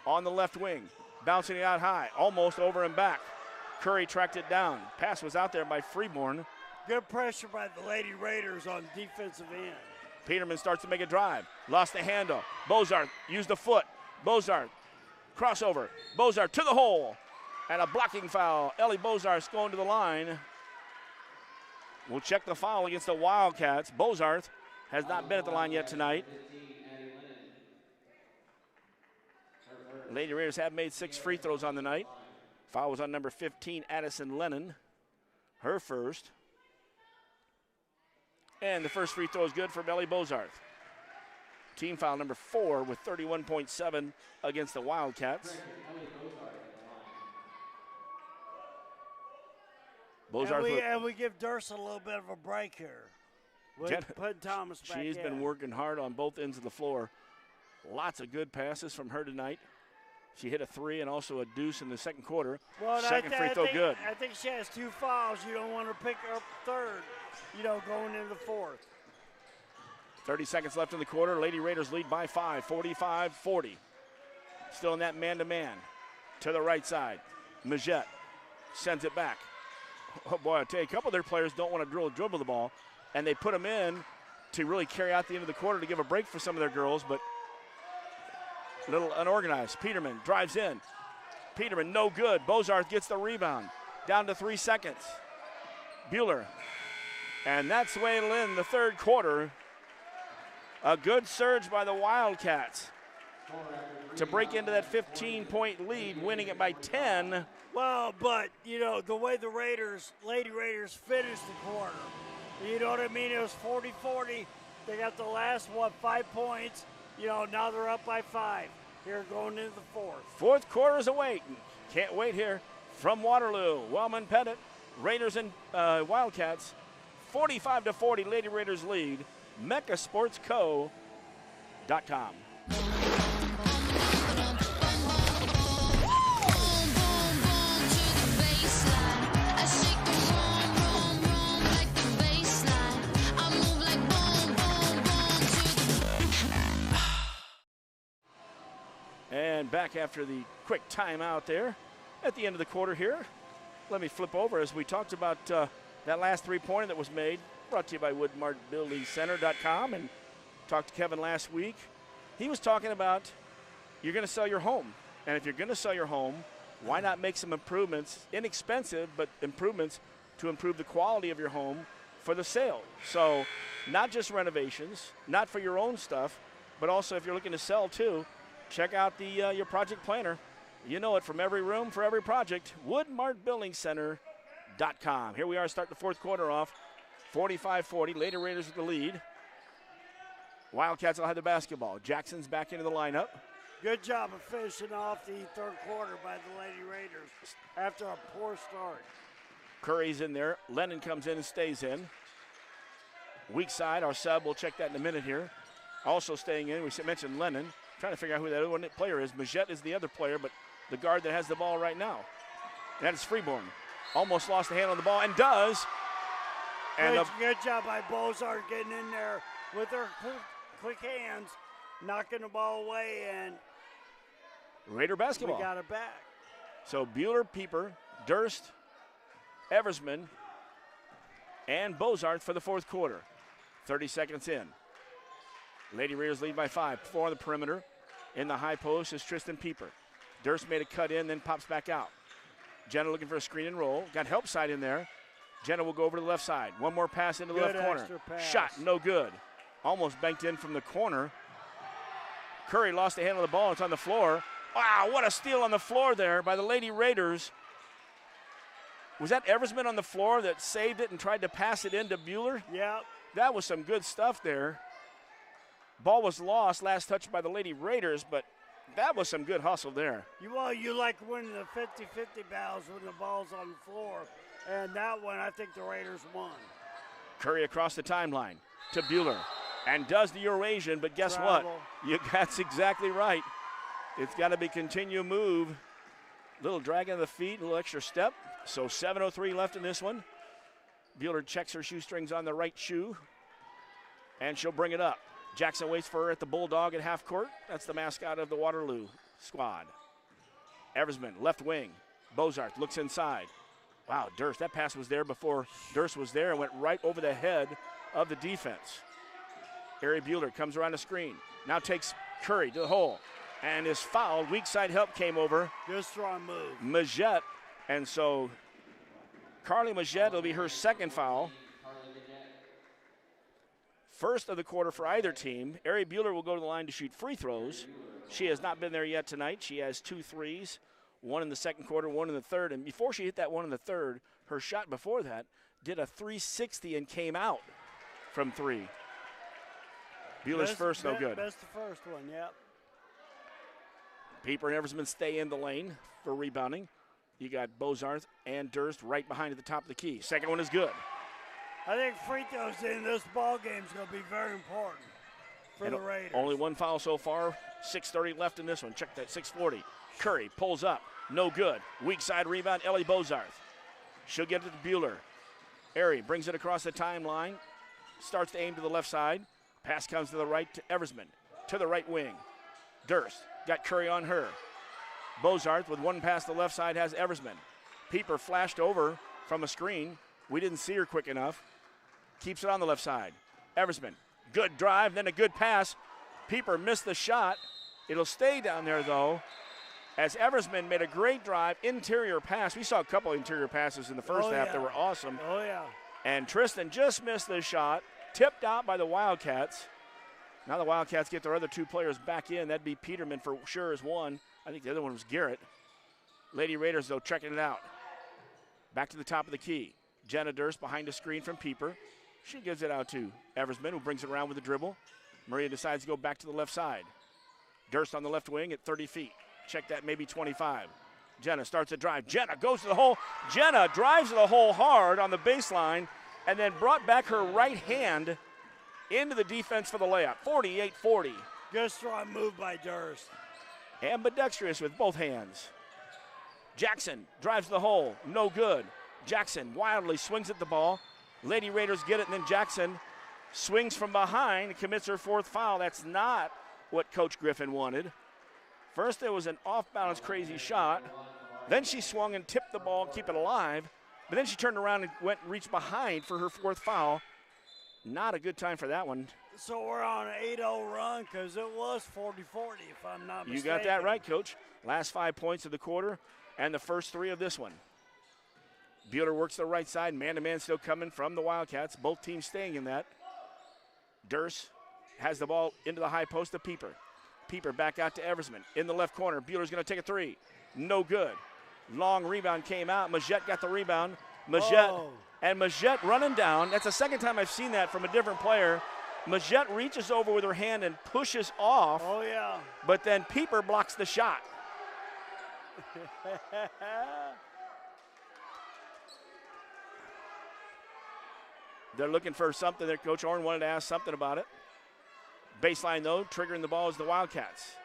S1: On the left wing. Bouncing it out high. Almost over and back. Curry tracked it down. Pass was out there by Freeborn.
S2: Good pressure by the Lady Raiders on defensive end.
S1: Peterman starts to make a drive. Lost the handle. Bozarth used a foot. Bozarth. Crossover. Bozarth to the hole. And a blocking foul. Ellie Bozarth going to the line. We'll check the foul against the Wildcats. Bozarth has not been at the line yet tonight. Lady Raiders have made 6 free throws on the night. Foul was on number 15, Addison Lennon. Her first. And the first free throw is good for Ellie Bozarth. Team foul number 4 with 31.7 against the Wildcats.
S2: And we give Durst a little bit of a break here. Put Thomas back in.
S1: She's been working hard on both ends of the floor. Lots of good passes from her tonight. She hit a 3 and also a deuce in the second quarter.
S2: Well,
S1: second free throw good.
S2: I think she has 2 fouls. You don't want to pick her up third, going into the fourth.
S1: 30 seconds left in the quarter. Lady Raiders lead by 5, 45-40. Still in that man-to-man. To the right side. Majette sends it back. Oh, boy, I tell you, a couple of their players don't want to dribble the ball, and they put them in to really carry out the end of the quarter to give a break for some of their girls, but a little unorganized. Peterman drives in. Peterman, no good. Bozarth gets the rebound. Down to 3 seconds. Bueller. And that's the way it'll end the third quarter. A good surge by the Wildcats to break into that 15-point lead, winning it by 10.
S2: Well, but, the way the Lady Raiders finished the quarter, you know what I mean? It was 40-40. They got the last, 5 points. Now they're up by 5. Here going into the fourth.
S1: Fourth quarter's away. Can't wait here from Waterloo. Wellman Pettit, Raiders and Wildcats. 45-40, Lady Raiders lead. MeccaSportsCo.com. And back after the quick timeout there at the end of the quarter here. Let me flip over as we talked about that last three-pointer that was made. Brought to you by WoodmartBuildingCenter.com, and talked to Kevin last week. He was talking about you're going to sell your home. And if you're going to sell your home, why not make some improvements, inexpensive, but improvements to improve the quality of your home for the sale. So not just renovations, not for your own stuff, but also if you're looking to sell too, check out the your project planner. You know it from every room for every project. WoodmartBuildingCenter.com. Here we are, start the fourth quarter off. 45-40, Lady Raiders with the lead. Wildcats will have the basketball. Jackson's back into the lineup.
S2: Good job of finishing off the third quarter by the Lady Raiders after a poor start.
S1: Curry's in there. Lennon comes in and stays in. Weak side, our sub, we'll check that in a minute here. Also staying in, we mentioned Lennon. Trying to figure out who that one player is. Majette is the other player, but the guard that has the ball right now. And that is Freeborn. Almost lost the hand on the ball and does. And
S2: good job by Bozarth getting in there with her quick hands, knocking the ball away, and
S1: Raider basketball.
S2: We got it back.
S1: So Bueller, Pieper, Durst, Eversman, and Bozarth for the fourth quarter. 30 seconds in. Lady Raiders lead by 5. 4 on the perimeter. In the high post is Tristan Pieper. Durst made a cut in, then pops back out. Jenna looking for a screen and roll. Got help side in there. Jenna will go over to the left side. One more pass into the left corner. Shot, no good. Almost banked in from the corner. Curry lost the handle of the ball. It's on the floor. Wow, what a steal on the floor there by the Lady Raiders. Was that Eversman on the floor that saved it and tried to pass it into Bueller?
S2: Yeah.
S1: That was some good stuff there. Ball was lost, last touch by the Lady Raiders, but that was some good hustle there.
S2: You like winning the 50-50 battles when the ball's on the floor. And that one, I think the Raiders won.
S1: Curry across the timeline to Bueller. And does the Eurasian, but guess what? That's exactly right. It's got to be continue move Little drag of the feet, a little extra step. So 7:03 left in this one. Bueller checks her shoestrings on the right shoe, and she'll bring it up. Jackson waits for her at the Bulldog at half court. That's the mascot of the Waterloo squad. Eversman, left wing. Bozarth looks inside. Wow, Durst, that pass was there before Durst was there and went right over the head of the defense. Harry Bueller comes around the screen. Now takes Curry to the hole and is fouled. Weak side help came over.
S2: Good strong move.
S1: Majette, and so Carly Majette will be her second foul. First of the quarter for either team. Ari Bueller will go to the line to shoot free throws. She has not been there yet tonight. She has 2 threes, one in the second quarter, one in the third. And before she hit that one in the third, her shot before that did a 360 and came out from 3. Bueller's first, no good.
S2: Best the first one, yep.
S1: Pieper and Eversman stay in the lane for rebounding. You got Bozarth and Durst right behind at the top of the key. Second one is good.
S2: I think free throws in this ball game is going to be very important for the Raiders.
S1: Only one foul so far. 6:30 left in this one. Check that, 6:40. Curry pulls up, no good. Weak side rebound, Ellie Bozarth. She'll get it to Bueller. Ari brings it across the timeline, starts to aim to the left side. Pass comes to the right to Eversman, to the right wing. Durst got Curry on her. Bozarth with one pass to the left side has Eversman. Pieper flashed over from a screen. We didn't see her quick enough. Keeps it on the left side. Eversman, good drive, then a good pass. Pieper missed the shot. It'll stay down there, though, as Eversman made a great drive, interior pass. We saw a couple interior passes in the first half that were awesome.
S2: Oh, yeah.
S1: And Tristan just missed the shot, tipped out by the Wildcats. Now the Wildcats get their other 2 players back in. That'd be Peterman for sure is one. I think the other one was Garrett. Lady Raiders, though, checking it out. Back to the top of the key. Jenna Durst behind a screen from Pieper. She gives it out to Eversman, who brings it around with a dribble. Maria decides to go back to the left side. Durst on the left wing at 30 feet. Check that, maybe 25. Jenna starts a drive. Jenna goes to the hole. Jenna drives to the hole hard on the baseline and then brought back her right hand into the defense for the layup. 48-40.
S2: Good strong move by Durst.
S1: Ambidextrous with both hands. Jackson drives the hole. No good. Jackson wildly swings at the ball. Lady Raiders get it, and then Jackson swings from behind and commits her 4th foul. That's not what Coach Griffin wanted. First, there was an off-balance crazy shot. Then she swung and tipped the ball, keep it alive. But then she turned around and reached behind for her 4th foul. Not a good time for that one.
S2: So we're on an 8-0 run because it was 40-40, if I'm not mistaken.
S1: You got that right, Coach. Last 5 points of the quarter and the first 3 of this one. Bueller works the right side. Man-to-man still coming from the Wildcats. Both teams staying in that. Durst has the ball into the high post to Pieper. Pieper back out to Eversman. In the left corner, Bueller's going to take a 3. No good. Long rebound came out. Majette got the rebound. Majette running down. That's the second time I've seen that from a different player. Majette reaches over with her hand and pushes off.
S2: Oh, yeah.
S1: But then Pieper blocks the shot. They're looking for something there. Coach Orn wanted to ask something about it. Baseline, though, triggering the ball is the Wildcats.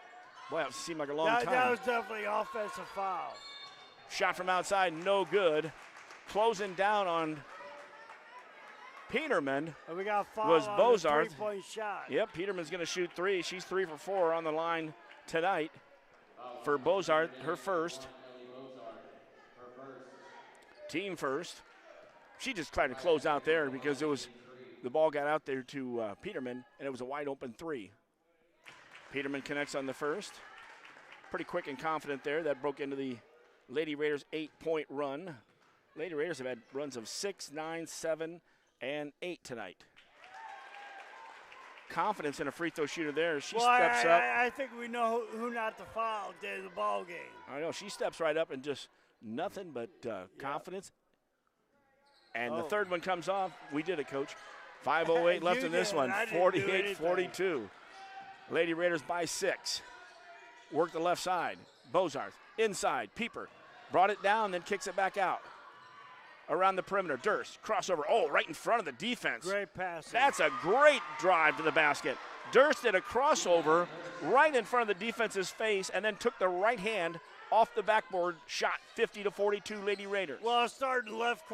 S1: Boy, that seemed like a long time.
S2: That was definitely an offensive foul.
S1: Shot from outside, no good. Closing down on Peterman
S2: and we got a foul
S1: was
S2: on
S1: Bozarth.
S2: The 3-point shot.
S1: Yep, Peterman's going to shoot 3. She's 3 for 4 on the line tonight for Bozarth, her first. Team first. She just tried to close out there because it was the ball got out there to Peterman, and it was a wide open 3. Peterman connects on the first. Pretty quick and confident there. That broke into the Lady Raiders' 8-point run. Lady Raiders have had runs of 6, 9, 7, and 8 tonight. Confidence in a free throw shooter there. She steps up.
S2: I think we know who not to foul in the ball game.
S1: I know. She steps right up and just nothing but confidence. And the third one comes off. We did it, Coach. 5:08 left in this one. 48-42. Lady Raiders by 6. Work the left side. Bozarth inside. Pieper brought it down, then kicks it back out. Around the perimeter. Durst crossover. Oh, right in front of the defense.
S2: Great pass.
S1: That's a great drive to the basket. Durst did a crossover right in front of the defense's face and then took the right hand off the backboard shot, 50-42 Lady Raiders.
S2: Well, I started in the left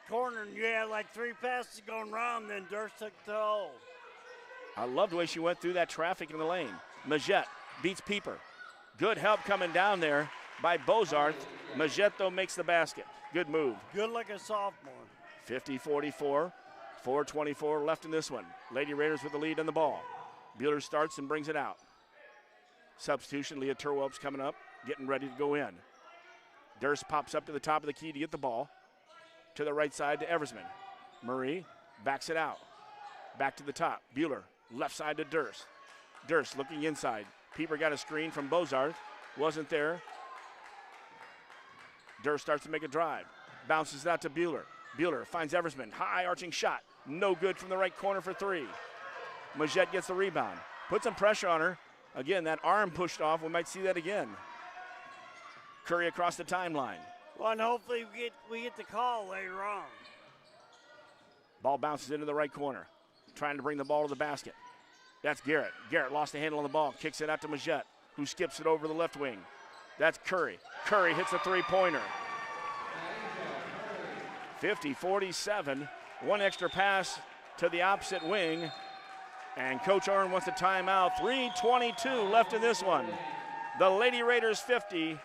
S2: corner, and you had like 3 passes going around, then Durst took the hole.
S1: I love the way she went through that traffic in the lane. Majette beats Pieper. Good help coming down there by Bozarth. Majette, though, makes the basket. Good move.
S2: Good like a sophomore.
S1: 50-44, 4:24 left in this one. Lady Raiders with the lead on the ball. Bueller starts and brings it out. Substitution, Leah Turwelp's coming up, getting ready to go in. Durst pops up to the top of the key to get the ball. To the right side to Eversman. Marie backs it out. Back to the top. Bueller, left side to Durst. Durst looking inside. Pieper got a screen from Bozarth. Wasn't there. Durst starts to make a drive. Bounces it out to Bueller. Bueller finds Eversman. High arching shot. No good from the right corner for 3. Majette gets the rebound. Put some pressure on her. Again, that arm pushed off. We might see that again. Curry across the timeline.
S2: Well, and hopefully we get the call later on.
S1: Ball bounces into the right corner. Trying to bring the ball to the basket. That's Garrett. Garrett lost the handle on the ball. Kicks it out to Majette, who skips it over the left wing. That's Curry. Curry hits a 3-pointer. 50-47. One extra pass to the opposite wing. And Coach Oren wants a timeout. 3:22 left in this one. The Lady Raiders 50.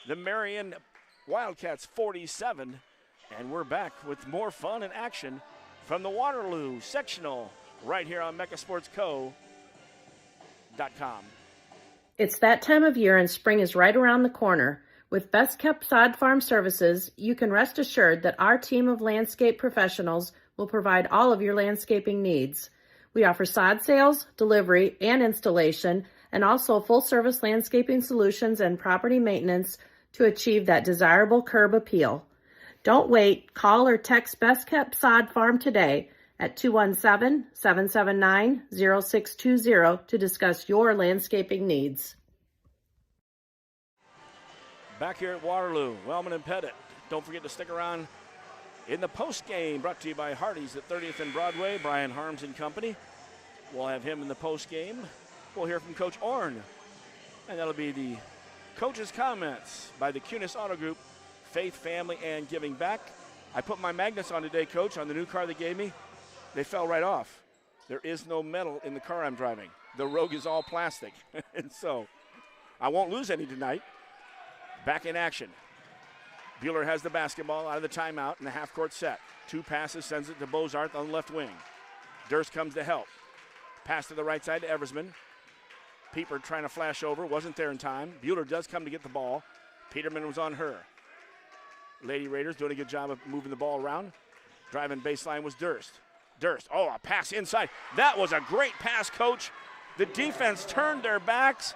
S1: The Marion Wildcats 47. And we're back with more fun and action from the Waterloo Sectional right here on MechaSportsCo.com.
S12: It's that time of year and spring is right around the corner. With Best Kept Sod Farm Services, you can rest assured that our team of landscape professionals will provide all of your landscaping needs. We offer sod sales, delivery, and installation, and also full-service landscaping solutions and property maintenance to achieve that desirable curb appeal. Don't wait. Call or text Best Kept Sod Farm today at 217-779-0620 to discuss your landscaping needs.
S1: Back here at Waterloo, Wellman and Pettit. Don't forget to stick around in the post game, brought to you by Hardee's at 30th and Broadway. Brian Harms and company. We'll have him in the post game. We'll hear from Coach Orn, and that'll be the coach's comments by the Cunis Auto Group, Faith, Family, and Giving Back. I put my magnets on today, Coach, on the new car they gave me. They fell right off. There is no metal in the car I'm driving. The Rogue is all plastic, and so I won't lose any tonight. Back in action. Bueller has the basketball out of the timeout in the half-court set. 2 passes, sends it to Bozarth on the left wing. Durst comes to help. Pass to the right side to Eversman. Pieper trying to flash over, wasn't there in time. Bueller does come to get the ball. Peterman was on her. Lady Raiders doing a good job of moving the ball around. Driving baseline was Durst. Durst, oh, a pass inside. That was a great pass, Coach. The defense turned their backs.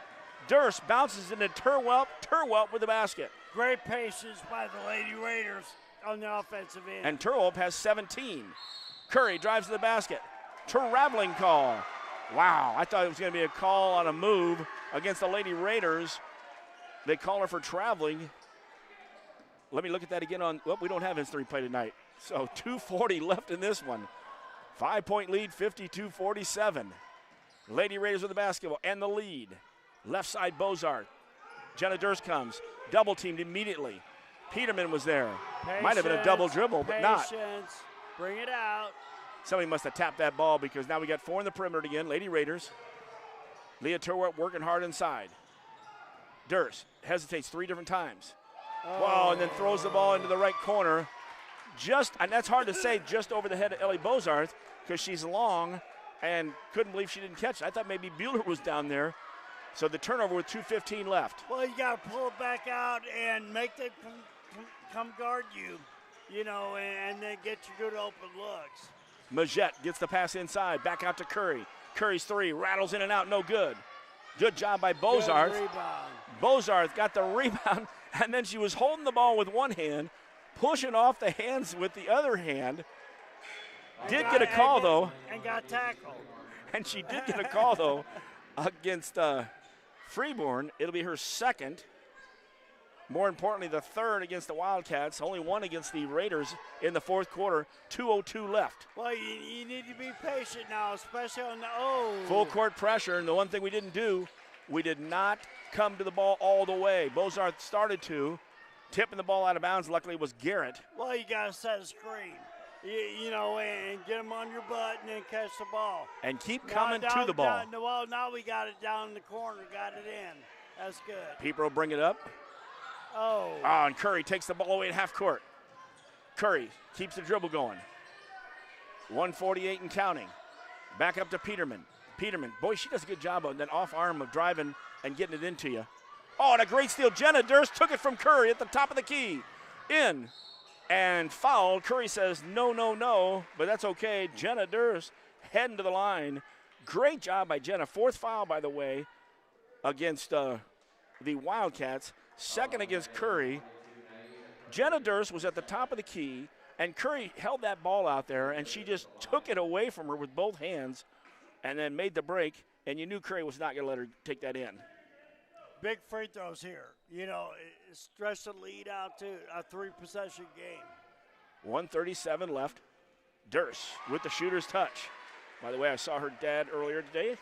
S1: Durst bounces into Turwelp. Turwelp with the basket.
S2: Great patience by the Lady Raiders on the offensive end.
S1: And Turwelp has 17. Curry drives to the basket. Traveling call. Wow, I thought it was going to be a call on a move against the Lady Raiders. They call her for traveling. Let me look at that again on, well, we don't have history play tonight. So 2:40 left in this one. 5-point lead, 52-47. Lady Raiders with the basketball and the lead. Left side, Bozarth. Jenna Durst comes. Double teamed immediately. Peterman was there. Might have been a double dribble, but not.
S2: Bring it out.
S1: Somebody must have tapped that ball because now we got 4 in the perimeter again. Lady Raiders. Leah Turwart working hard inside. Durst hesitates 3 different times. Wow, and then throws the ball into the right corner. And that's hard to say, just over the head of Ellie Bozarth because she's long and couldn't believe she didn't catch it. I thought maybe Bueller was down there. So the turnover with 2:15 left.
S2: Well, you got to pull it back out and make them come guard you, and then get your good open looks.
S1: Majette gets the pass inside, back out to Curry. Curry's 3, rattles in and out, no good. Good job by Bozarth. Bozarth got the rebound, and then she was holding the ball with one hand, pushing off the hands with the other hand. Did get a call, though.
S2: And got tackled.
S1: And she did get a call, though, against Freeborn. It'll be her second. More importantly, the third against the Wildcats. Only one against the Raiders in the fourth quarter. 2:02 left.
S2: Well, you need to be patient now, especially on the
S1: Full court pressure, and the one thing we didn't do we did not come to the ball all the way. Bozarth started to, tipping the ball out of bounds. Luckily, it was Garrett.
S2: Well, you got to set a screen, you know, and get them on your butt and then catch the ball.
S1: And keep coming to the ball.
S2: Well, now we got it down in the corner, got it in. That's good.
S1: Pieper will bring it up.
S2: Oh,
S1: and Curry takes the ball away at half court. Curry keeps the dribble going. 148 and counting. Back up to Peterman. Peterman, boy, she does a good job on that off arm of driving and getting it into you. Oh, and a great steal. Jenna Durst took it from Curry at the top of the key. In and foul. Curry says no, no, no, but that's okay. Jenna Durst heading to the line. Great job by Jenna. Fourth foul, by the way, against the Wildcats. Second against Curry. Jenna Durst was at the top of the key, and Curry held that ball out there, and she just took it away from her with both hands and then made the break, and you knew Curry was not going to let her take that in.
S2: Big free throws here. You know, stretch the lead out to a 3-possession game.
S1: 1:37 left. Durst with the shooter's touch. By the way, I saw her dad earlier today.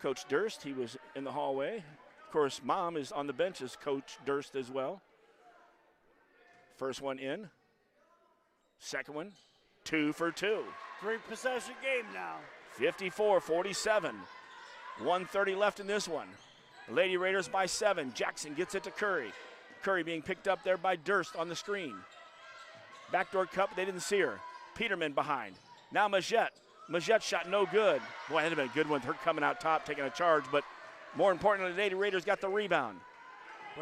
S1: Coach Durst, he was in the hallway. Of course, Mom is on the bench as Coach Durst as well. First one in. Second one, 2 for 2.
S2: 3-possession game now.
S1: 54-47. 1:30 left in this one. Lady Raiders by 7. Jackson gets it to Curry. Curry being picked up there by Durst on the screen. Backdoor cup, they didn't see her. Peterman behind. Now Majette. Majette shot no good. Boy, that'd have been a good one. Her coming out top, taking a charge, but more importantly, the Lady Raiders got the rebound.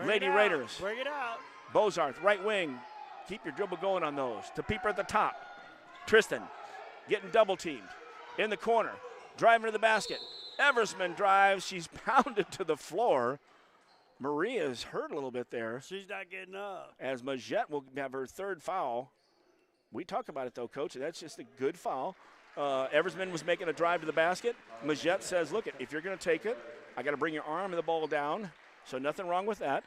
S1: Lady Raiders.
S2: Bring it out.
S1: Bozarth, right wing. Keep your dribble going on those. To Pieper at the top. Tristan getting double teamed. In the corner. Driving to the basket. Eversman drives. She's pounded to the floor. Maria's hurt a little bit there.
S2: She's not getting up.
S1: As Majette will have her third foul. We talk about it, though, Coach. That's just a good foul. Eversman was making a drive to the basket. Majette says, look, if you're going to take it, I got to bring your arm and the ball down. So nothing wrong with that.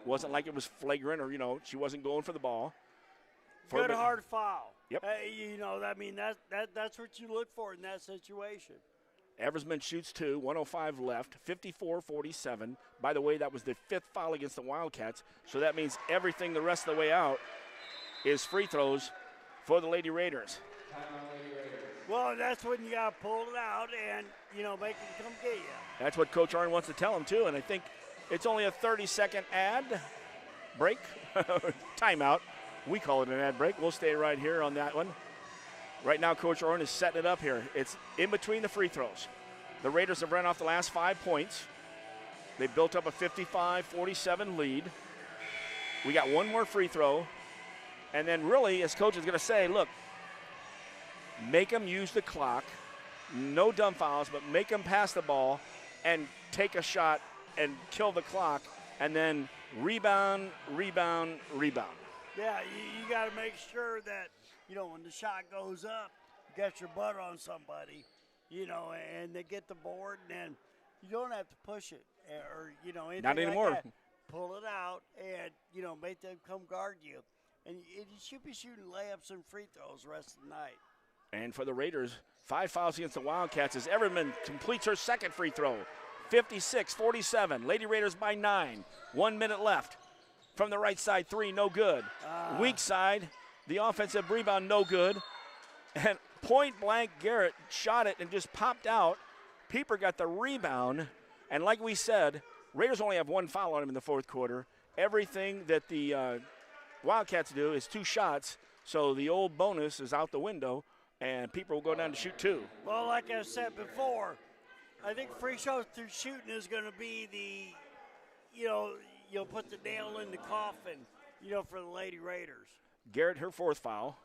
S1: Wasn't like it was flagrant or, she wasn't going for the ball.
S2: Good hard foul.
S1: Yep.
S2: That's what you look for in that situation.
S1: Eversman shoots 2, 1:05 left, 54-47. By the way, that was the 5th foul against the Wildcats, so that means everything the rest of the way out is free throws for the Lady Raiders.
S2: Well, that's when you got to pull it out and, make them come get you.
S1: That's what Coach Arn wants to tell them, too, and I think it's only a 30-second ad break, timeout. We call it an ad break. We'll stay right here on that one. Right now, Coach Arn is setting it up here. It's in between the free throws. The Raiders have run off the last 5 points. They built up a 55-47 lead. We got one more free throw. And then really, as Coach is going to say, look, make them use the clock. No dumb fouls, but make them pass the ball and take a shot and kill the clock. And then rebound, rebound, rebound.
S2: Yeah, you got to make sure that, when the shot goes up, you got your butt on somebody, and they get the board, and then you don't have to push it or, anything
S1: not anymore.
S2: Like that. Pull it out and, make them come guard you. And you should be shooting layups and free throws the rest of the night.
S1: And for the Raiders, 5 fouls against the Wildcats as Everman completes her second free throw. 56-47. Lady Raiders by 9. 1 minute left. From the right side, 3, no good. Weak side, the offensive rebound, no good. And point blank, Garrett shot it and just popped out. Pieper got the rebound. And like we said, Raiders only have 1 foul on him in the fourth quarter. Everything that the Wildcats do is 2 shots. So the old bonus is out the window, and Pieper will go down to shoot 2.
S2: Well, like I said before, I think free throws through shooting is going to be the, you'll put the nail in the coffin, for the Lady Raiders.
S1: Garrett, her 4th foul.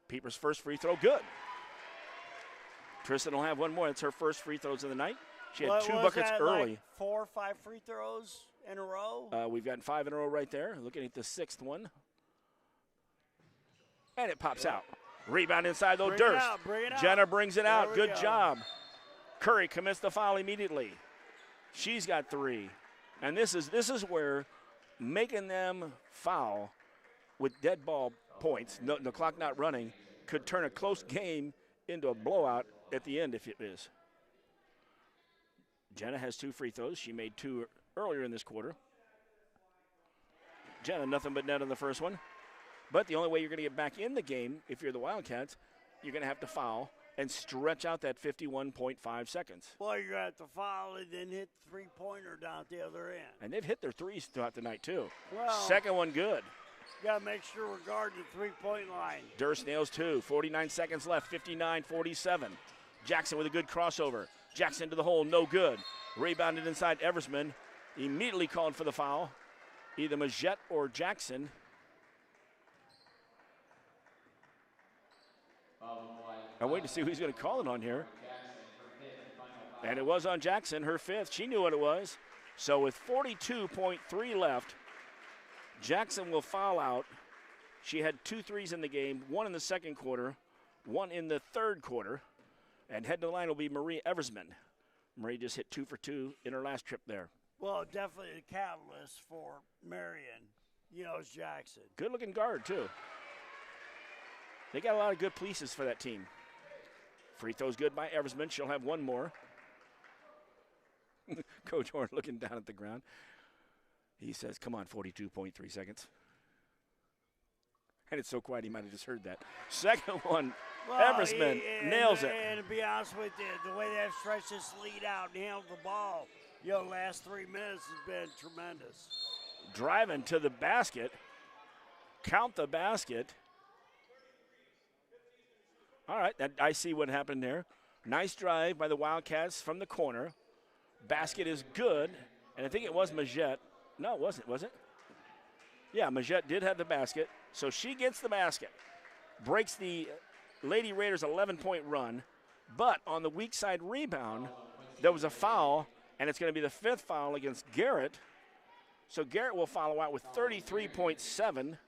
S1: Pieper's first free throw, good. Tristan will have 1 more. It's her first free throws of the night. She had 2 buckets early.
S2: Like 4 or 5 free throws in a row?
S1: We've gotten 5 in a row right there. Looking at the 6th one. And it pops out. Rebound inside, though, Durst.
S2: Bring it out.
S1: Jenna brings it out. Good job. Curry commits the foul immediately. She's got 3. And this is where making them foul with dead ball points, the clock not running, could turn a close game into a blowout at the end if it is. Jenna has 2 free throws. She made 2 earlier in this quarter. Jenna, nothing but net on the first one. But the only way you're going to get back in the game, if you're the Wildcats, you're going to have to foul and stretch out that 51.5 seconds.
S2: Well, you're going to have to foul and then hit the three-pointer down at the other end.
S1: And they've hit their threes throughout the night, too.
S2: Well,
S1: second one good.
S2: You got to make sure we're guarding the three-point line.
S1: Durst nails 2. 49 seconds left, 59-47. Jackson with a good crossover. Jackson to the hole, no good. Rebounded inside Eversman. Immediately called for the foul. Either Majette or Jackson. I'm waiting to see who's going to call it on here. And it was on Jackson, her 5th. She knew what it was. So with 42.3 left, Jackson will foul out. She had 2 threes in the game, 1 in the second quarter, 1 in the third quarter. And head to the line will be Marie Eversman. Marie just hit 2 for 2 in her last trip there.
S2: Well, definitely a catalyst for Marion. You know, it's Jackson.
S1: Good-looking guard, too. They got a lot of good pieces for that team. Free throw's good by Eversman. She'll have 1 more. Coach Horn looking down at the ground. He says, come on, 42.3 seconds. And it's so quiet he might have just heard that. Second one, well, Eversman nails it.
S2: And to be honest with you, the way they've stretched this lead out and handled the ball, last 3 minutes has been tremendous.
S1: Driving to the basket. Count the basket. All right, I see what happened there. Nice drive by the Wildcats from the corner. Basket is good, and I think it was Majette. No, it wasn't, was it? Yeah, Majette did have the basket, so she gets the basket. Breaks the Lady Raiders' 11-point run, but on the weak side rebound, there was a foul, and it's going to be the 5th foul against Garrett. So Garrett will follow out with 33.7.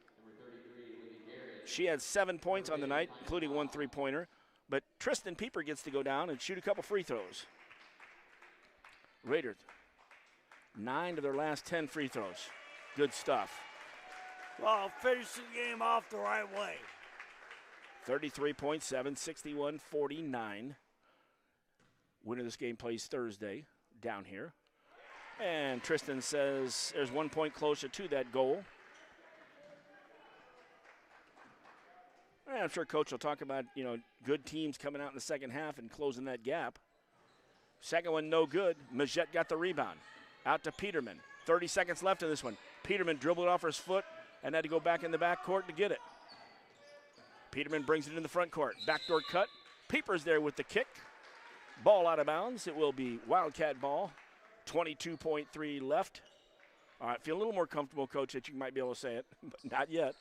S1: She had 7 points on the night, including 1 3-pointer. But Tristan Pieper gets to go down and shoot a couple free throws. Raiders, 9 of their last 10 free throws. Good stuff.
S2: Well, finishing the game off the right way.
S1: 33.7, 61-49. Winner of this game plays Thursday down here. And Tristan says there's 1 point closer to that goal. And I'm sure Coach will talk about, good teams coming out in the second half and closing that gap. Second one, no good. Majette got the rebound. Out to Peterman. 30 seconds left in this one. Peterman dribbled off his foot and had to go back in the backcourt to get it. Peterman brings it in the front court. Backdoor cut. Pieper's there with the kick. Ball out of bounds. It will be Wildcat ball. 22.3 left. All right, feel a little more comfortable, Coach, that you might be able to say it, but not yet.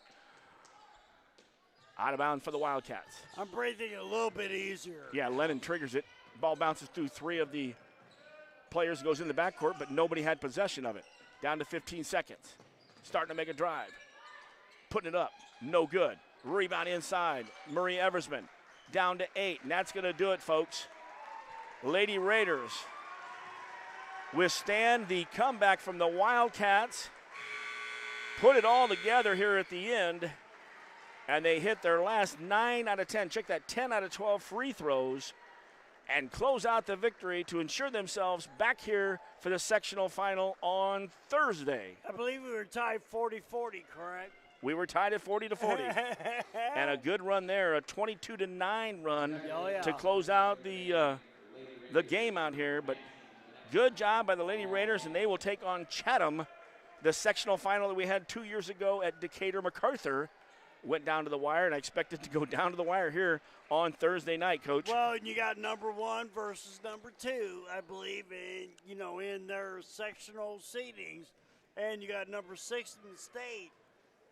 S1: Out of bounds for the Wildcats.
S2: I'm breathing a little bit easier.
S1: Yeah, Lennon triggers it. Ball bounces through 3 of the players, goes in the backcourt, but nobody had possession of it. Down to 15 seconds. Starting to make a drive. Putting it up. No good. Rebound inside. Marie Eversman. Down to 8, and that's going to do it, folks. Lady Raiders withstand the comeback from the Wildcats. Put it all together here at the end. And they hit their last 9 out of 10. Check that, 10 out of 12 free throws. And close out the victory to ensure themselves back here for the sectional final on Thursday.
S2: I believe we were tied 40-40, correct?
S1: We were tied at 40-40. And a good run there, a 22-9 run to close out the game out here. But good job by the Lady Raiders, and they will take on Chatham. The sectional final that we had 2 years ago at Decatur MacArthur went down to the wire, and I expect it to go down to the wire here on Thursday night, Coach.
S2: Well, and you got number 1 versus number 2, I believe, in their sectional seedings. And you got number 6 in the state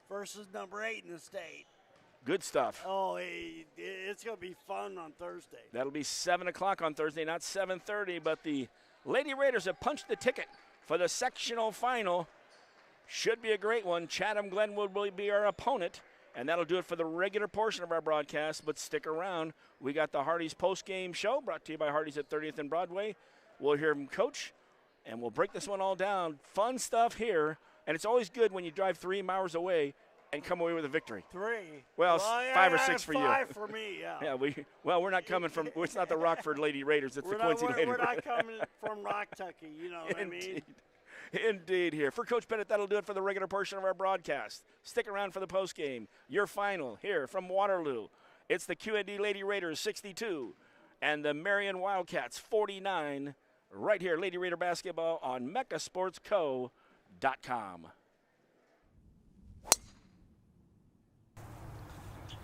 S2: versus number 8 in the state.
S1: Good stuff.
S2: Oh, it's going to be fun on Thursday.
S1: That'll be 7 o'clock on Thursday, not 7:30, but the Lady Raiders have punched the ticket for the sectional final. Should be a great one. Chatham Glenwood will be our opponent. And that'll do it for the regular portion of our broadcast, but stick around. We got the Hardee's post-game show brought to you by Hardee's at 30th and Broadway. We'll hear from Coach, and we'll break this one all down. Fun stuff here, and it's always good when you drive 3 hours away and come away with a victory?
S2: 3.
S1: Well,
S2: yeah,
S1: 5 or 6 for you.
S2: 5 for me, yeah.
S1: Yeah, we're not coming from. It's not the Rockford Lady Raiders. It's the Quincy Lady Raiders.
S2: We're not coming from Rocktucky. You know what I mean?
S1: Indeed, here. For Coach Bennett, that'll do it for the regular portion of our broadcast. Stick around for the postgame. Your final here from Waterloo. It's the QND Lady Raiders 62 and the Marion Wildcats 49 right here. Lady Raider basketball on MeccaSportsCo.com.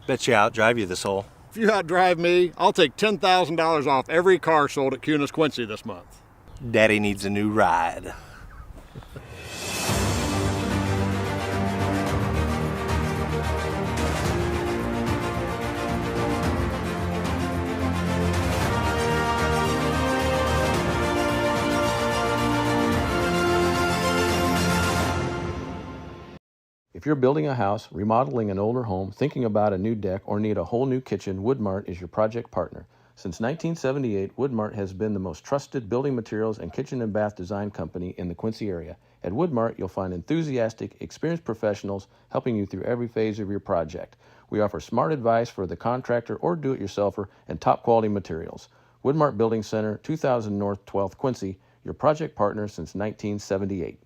S8: Bet you outdrive you this hole.
S15: If you outdrive me, I'll take $10,000 off every car sold at QND Quincy this month.
S8: Daddy needs a new ride.
S5: If you're building a house, remodeling an older home, thinking about a new deck, or need a whole new kitchen, Woodmart is your project partner. Since 1978, Woodmart has been the most trusted building materials and kitchen and bath design company in the Quincy area. At Woodmart, you'll find enthusiastic, experienced professionals helping you through every phase of your project. We offer smart advice for the contractor or do-it-yourselfer and top-quality materials. Woodmart Building Center, 2000 North 12th, Quincy, your project partner since 1978.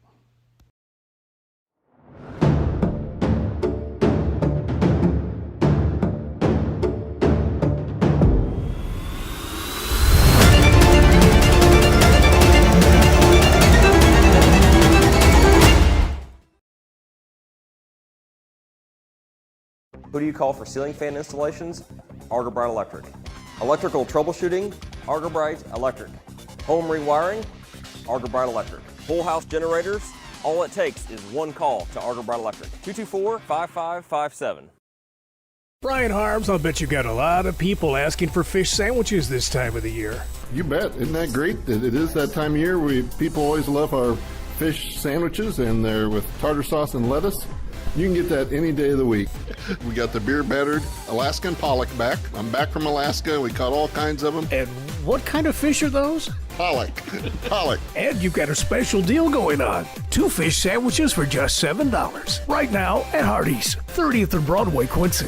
S11: Who do you call for ceiling fan installations? Argerbright Electric. Electrical troubleshooting? Argerbright Electric. Home rewiring? Argerbright Electric. Full house generators? All it takes is one call to Argerbright Electric. 224-5557.
S13: Brian Harms, I'll bet you got a lot of people asking for fish sandwiches this time of the year.
S9: You bet. Isn't that great? It is that time of year. People always love our fish sandwiches, and they're with tartar sauce and lettuce. You can get that any day of the week. We got the beer battered Alaskan pollock back. I'm back from Alaska. We caught all kinds of them.
S13: And what kind of fish are those?
S9: Pollock. Pollock.
S13: And you've got a special deal going on. 2 fish sandwiches for just $7. Right now at Hardee's, 30th and Broadway, Quincy.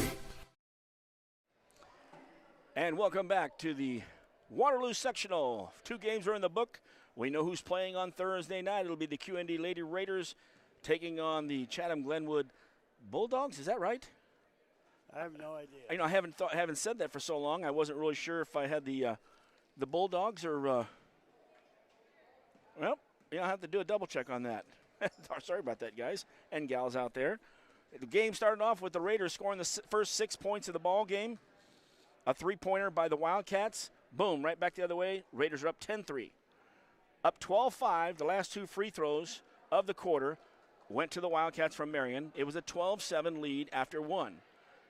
S1: And welcome back to the Waterloo Sectional. 2 games are in the book. We know who's playing on Thursday night. It'll be the QND Lady Raiders taking on the Chatham-Glenwood Bulldogs. Is that right?
S2: I have no idea.
S1: I haven't said that for so long. I wasn't really sure if I had the Bulldogs or. Well, I have to do a double check on that. Sorry about that, guys and gals out there. The game started off with the Raiders scoring the first 6 points of the ball game. A 3-pointer by the Wildcats. Boom, right back the other way. Raiders are up 10-3. Up 12-5. The last 2 free throws of the quarter went to the Wildcats from Marion. It was a 12-7 lead after 1.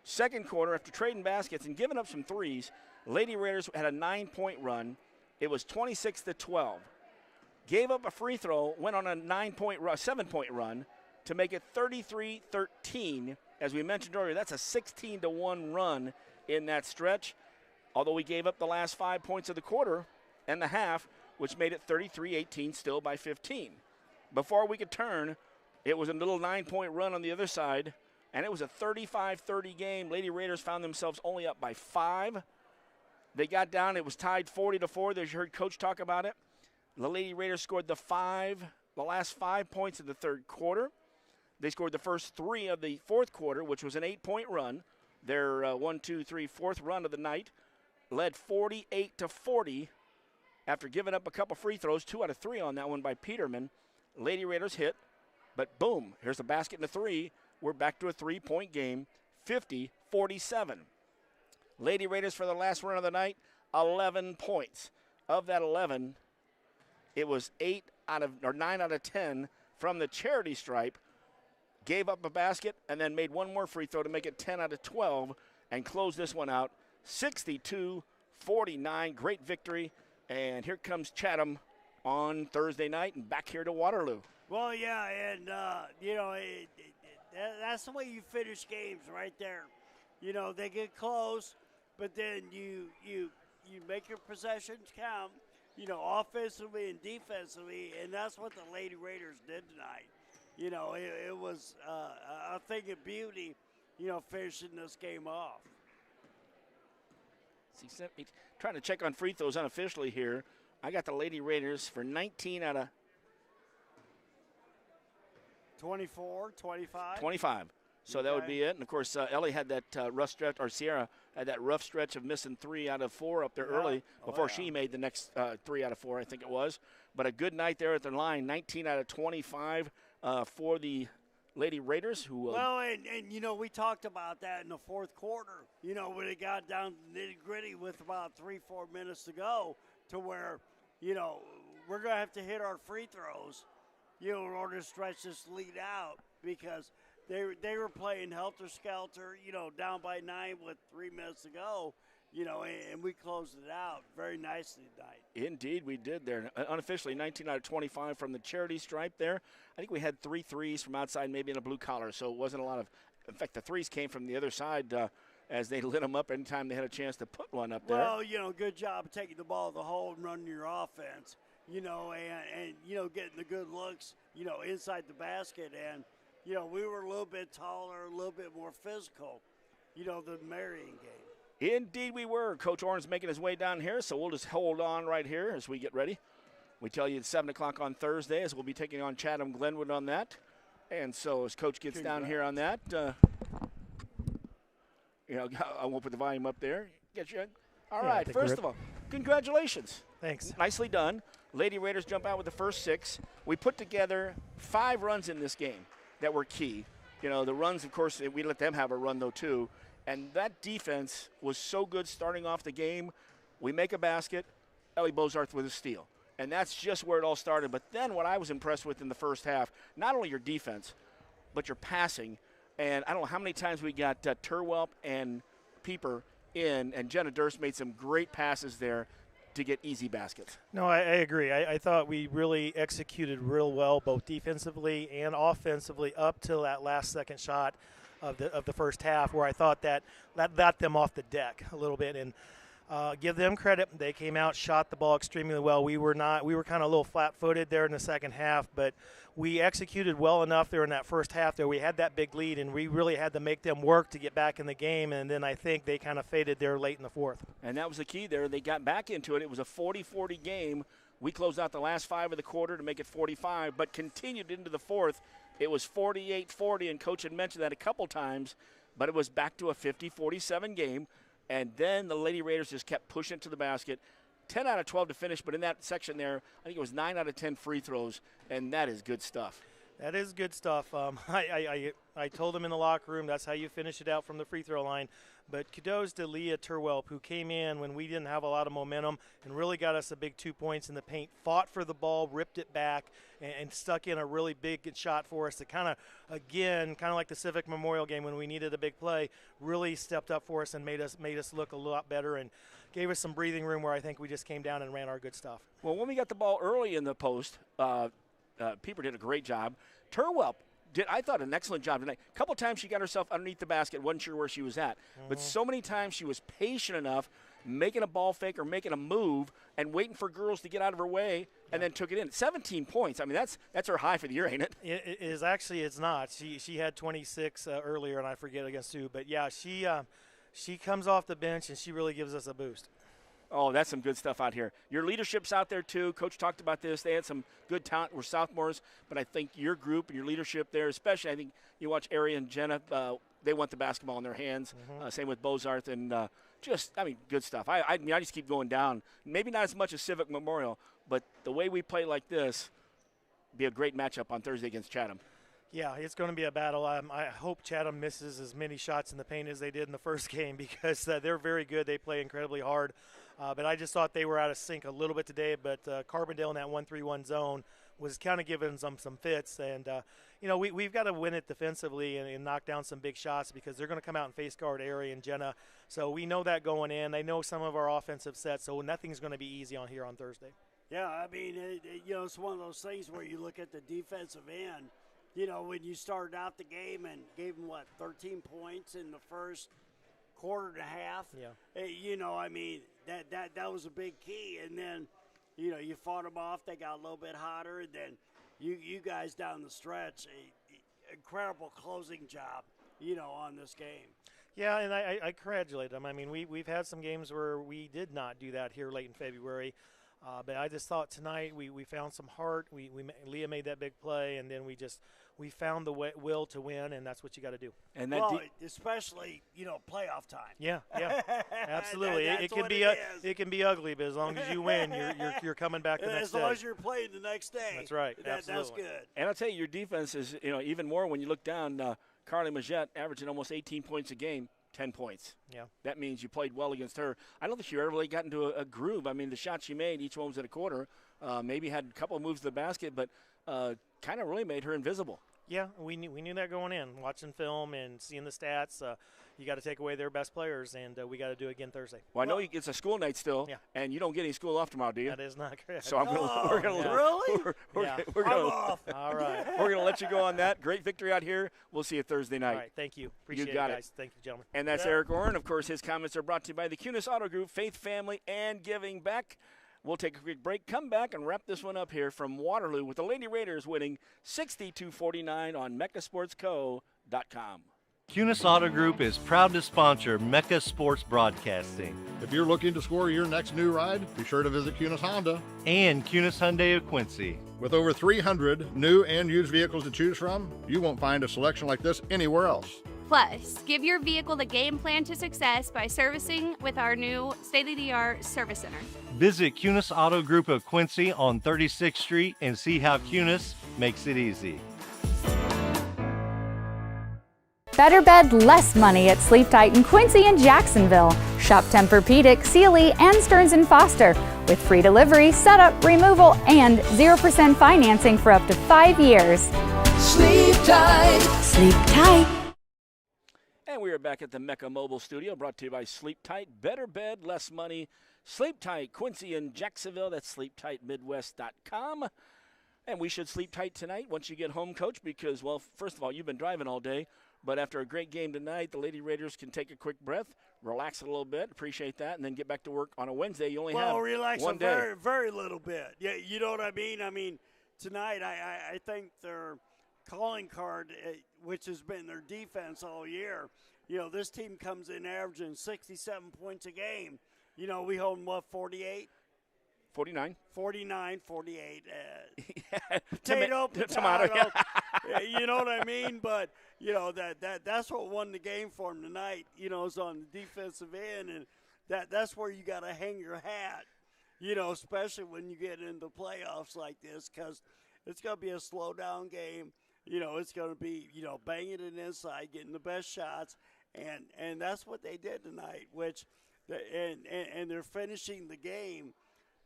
S1: Second quarter, after trading baskets and giving up some threes, Lady Raiders had a 9-point run. It was 26-12. Gave up a free throw, went on a 7-point run to make it 33-13. As we mentioned earlier, that's a 16-1 run in that stretch. Although we gave up the last 5 points of the quarter and the half, which made it 33-18, still by 15. Before we could turn, it was a little 9-point run on the other side, and it was a 35-30 game. Lady Raiders found themselves only up by 5. They got down. It was tied 40-4. As you heard Coach talk about it. The Lady Raiders scored the last 5 points of the third quarter. They scored the first 3 of the fourth quarter, which was an 8-point run. Their 4th run of the night. Led 48-40 after giving up a couple free throws, 2 out of 3 on that one by Peterman. Lady Raiders hit. But boom, here's a basket and a 3. We're back to a 3-point game, 50-47. Lady Raiders for the last run of the night, 11 points. Of that 11, it was 9 out of 10 from the charity stripe. Gave up a basket and then made one more free throw to make it 10 out of 12 and close this one out 62-49. Great victory. And here comes Chatham on Thursday night and back here to Waterloo.
S2: Well, yeah, and, that's the way you finish games right there. They get close, but then you make your possessions count, offensively and defensively, and that's what the Lady Raiders did tonight. you know, it was a thing of beauty, you know, finishing this game off.
S1: See, trying to check on free throws unofficially here. I got the Lady Raiders for 19 out of
S2: 24, 25.
S1: 25. So that would be it. And, of course, Ellie had that rough stretch, or Sierra had that rough stretch of missing 3 out of 4 up there early before she made the next 3 out of 4, I think it was. But a good night there at the line, 19 out of 25 for the Lady Raiders. Who
S2: well, and, you know, we talked about that in the fourth quarter, you know, when it got down to nitty-gritty with about 3-4 minutes to go, to where, you know, we're going to have to hit our free throws, you know, in order to stretch this lead out, because they were playing helter-skelter, you know, down by 9 with 3 minutes to go, you know, and we closed it out very nicely tonight.
S1: Indeed, we did there. Unofficially, 19 out of 25 from the charity stripe there. I think we had 3 threes from outside, maybe in a blue collar, so it wasn't a lot of – in fact, the threes came from the other side as they lit them up anytime they had a chance to put one up there.
S2: Well, you know, good job of taking the ball to the hole and running your offense, you know, and you know, getting the good looks, you know, inside the basket. And, you know, we were a little bit taller, a little bit more physical, you know, than Marion game.
S1: Indeed we were. Coach Oren's making his way down here, so we'll just hold on right here as we get ready. We tell you it's 7 o'clock on Thursday, as we'll be taking on Chatham Glenwood on that. And so as Coach gets down here on that, you know, I won't put the volume up there. Get you. All right, first of all, congratulations.
S16: Thanks.
S1: Nicely done. Lady Raiders jump out with the first 6. We put together 5 runs in this game that were key. You know, the runs, of course, we let them have a run, though, too. And that defense was so good starting off the game. We make a basket, Ellie Bozarth with a steal. And that's just where it all started. But then what I was impressed with in the first half, not only your defense, but your passing. And I don't know how many times we got Turwelp and Pieper in, and Jenna Durst made some great passes there to get easy baskets.
S16: No, I agree. I thought we really executed real well, both defensively and offensively, up till that last second shot of the first half, where I thought that got them off the deck a little bit. And give them credit. They came out, shot the ball extremely well. We were kind of a little flat-footed there in the second half, but we executed well enough there in that first half there. We had that big lead, and we really had to make them work to get back in the game, and then I think they kind of faded there late in the fourth.
S1: And that was the key there. They got back into it. It was a 40-40 game. We closed out the last 5 of the quarter to make it 45, but continued into the fourth. It was 48-40, and Coach had mentioned that a couple times, but it was back to a 50-47 game. And then the Lady Raiders just kept pushing to the basket. 10 out of 12 to finish, but in that section there, I think it was 9 out of 10 free throws, and that is good stuff.
S16: That is good stuff. I told them in the locker room that's how you finish it out from the free throw line. But kudos to Leah Turwelp, who came in when we didn't have a lot of momentum and really got us a big 2 points in the paint, fought for the ball, ripped it back, and stuck in a really big shot for us to kind of like the Civic Memorial game when we needed a big play, really stepped up for us and made us look a lot better and gave us some breathing room where I think we just came down and ran our good stuff.
S1: Well, when we got the ball early in the post, Pieper did a great job. Turwelp did, I thought, an excellent job tonight. A couple times she got herself underneath the basket, wasn't sure where she was at. But so many times she was patient enough, making a ball fake or making a move and waiting for girls to get out of her way, and then took it in. 17 points. I mean, that's her high for the year, ain't it?
S16: It is actually. It's not. She had 26 earlier, and I forget against Sue. But, yeah, she comes off the bench, and she really gives us a boost.
S1: Oh, that's some good stuff out here. Your leadership's out there, too. Coach talked about this. They had some good talent. We're sophomores, but I think your group and your leadership there, especially, I think you watch Ari and Jenna, they want the basketball in their hands. Same with Bozarth, and good stuff. I just keep going down. Maybe not as much as Civic Memorial, but the way we play like this, be a great matchup on Thursday against Chatham.
S16: Yeah, it's going to be a battle. I hope Chatham misses as many shots in the paint as they did in the first game because they're very good. They play incredibly hard. But I just thought they were out of sync a little bit today. But Carbondale in that 1-3-1 zone was kind of giving them some fits. And, we've got to win it defensively and knock down some big shots because they're going to come out and face guard Ari and Jenna. So we know that going in. They know some of our offensive sets, so nothing's going to be easy on here on Thursday.
S2: Yeah, I mean, it's one of those things where you look at the defensive end. You know, when you started out the game and gave them, 13 points in the first quarter and a half? Yeah. That was a big key. And then, you fought them off. They got a little bit hotter. And then, you guys down the stretch, incredible closing job, on this game.
S16: Yeah, and I congratulate them. I mean, we've had some games where we did not do that here late in February. But I just thought tonight we found some heart. Leah made that big play, and then we found the will to win, and that's what you got to do.
S2: And especially playoff time.
S16: Yeah, absolutely. It can be ugly, but as long as you win, you're coming back the next day.
S2: As long as you're playing the next day.
S16: That's right.
S2: That's good.
S1: And I'll tell you, your defense is even more when you look down. Carly Majette averaging almost 18 points a game. 10 points.
S16: Yeah.
S1: That means you played well against her. I don't think she ever really got into a groove. I mean, the shots she made, each one was at a quarter. Maybe had a couple of moves to the basket, but kind of really made her invisible.
S16: Yeah, we knew that going in. Watching film and seeing the stats, you got to take away their best players, and we got to do it again Thursday.
S1: Well, I know it's a school night still,
S16: yeah.
S1: And you don't get any school off tomorrow, do you?
S16: That is not correct.
S1: So we're going to
S2: really?
S1: We're gonna,
S2: off.
S16: All right.
S1: We're going to let you go on that. Great victory out here. We'll see you Thursday night.
S16: All right, thank you. Appreciate
S1: got
S16: it, guys. Thank you, gentlemen.
S1: And that's Eric Oren. Of course, his comments are brought to you by the Kunis Auto Group, Faith Family, and Giving Back. We'll take a quick break, come back, and wrap this one up here from Waterloo with the Lady Raiders winning 60-49 on MeccaSportsCo.com.
S8: Kunis Auto Group is proud to sponsor Mecca Sports Broadcasting.
S15: If you're looking to score your next new ride, be sure to visit Kunis Honda.
S8: And Kunis Hyundai of Quincy.
S15: With over 300 new and used vehicles to choose from, you won't find a selection like this anywhere else.
S10: Plus, give your vehicle the game plan to success by servicing with our new state-of-the-art service center.
S8: Visit Kunis Auto Group of Quincy on 36th Street and see how Kunis makes it easy.
S3: Better bed, less money at Sleep Tight in Quincy and Jacksonville. Shop Tempur-Pedic, Sealy, and Stearns & Foster with free delivery, setup, removal, and 0% financing for up to 5 years.
S4: Sleep tight. Sleep tight.
S1: And we are back at the Mecca Mobile Studio, brought to you by Sleep Tight. Better bed, less money. Sleep Tight, Quincy and Jacksonville. That's sleeptightmidwest.com. And we should sleep tight tonight once you get home, Coach, because, well, first of all, you've been driving all day. But after a great game tonight, the Lady Raiders can take a quick breath, relax a little bit, appreciate that, and then get back to work on a Wednesday. You only have
S2: relax
S1: one day.
S2: Very, very little bit. Yeah, you know what I mean? I mean, tonight I think their calling card, which has been their defense all year, this team comes in averaging 67 points a game. We hold them, 48?
S1: 49.
S2: 49, 48.
S1: Yeah.
S2: Potato.
S1: Yeah.
S2: You know what I mean? But, that's what won the game for them tonight, is on the defensive end. And that's where you got to hang your hat, especially when you get into playoffs like this, because it's going to be a slow-down game. It's going to be, banging it inside, getting the best shots. And that's what they did tonight, and they're finishing the game,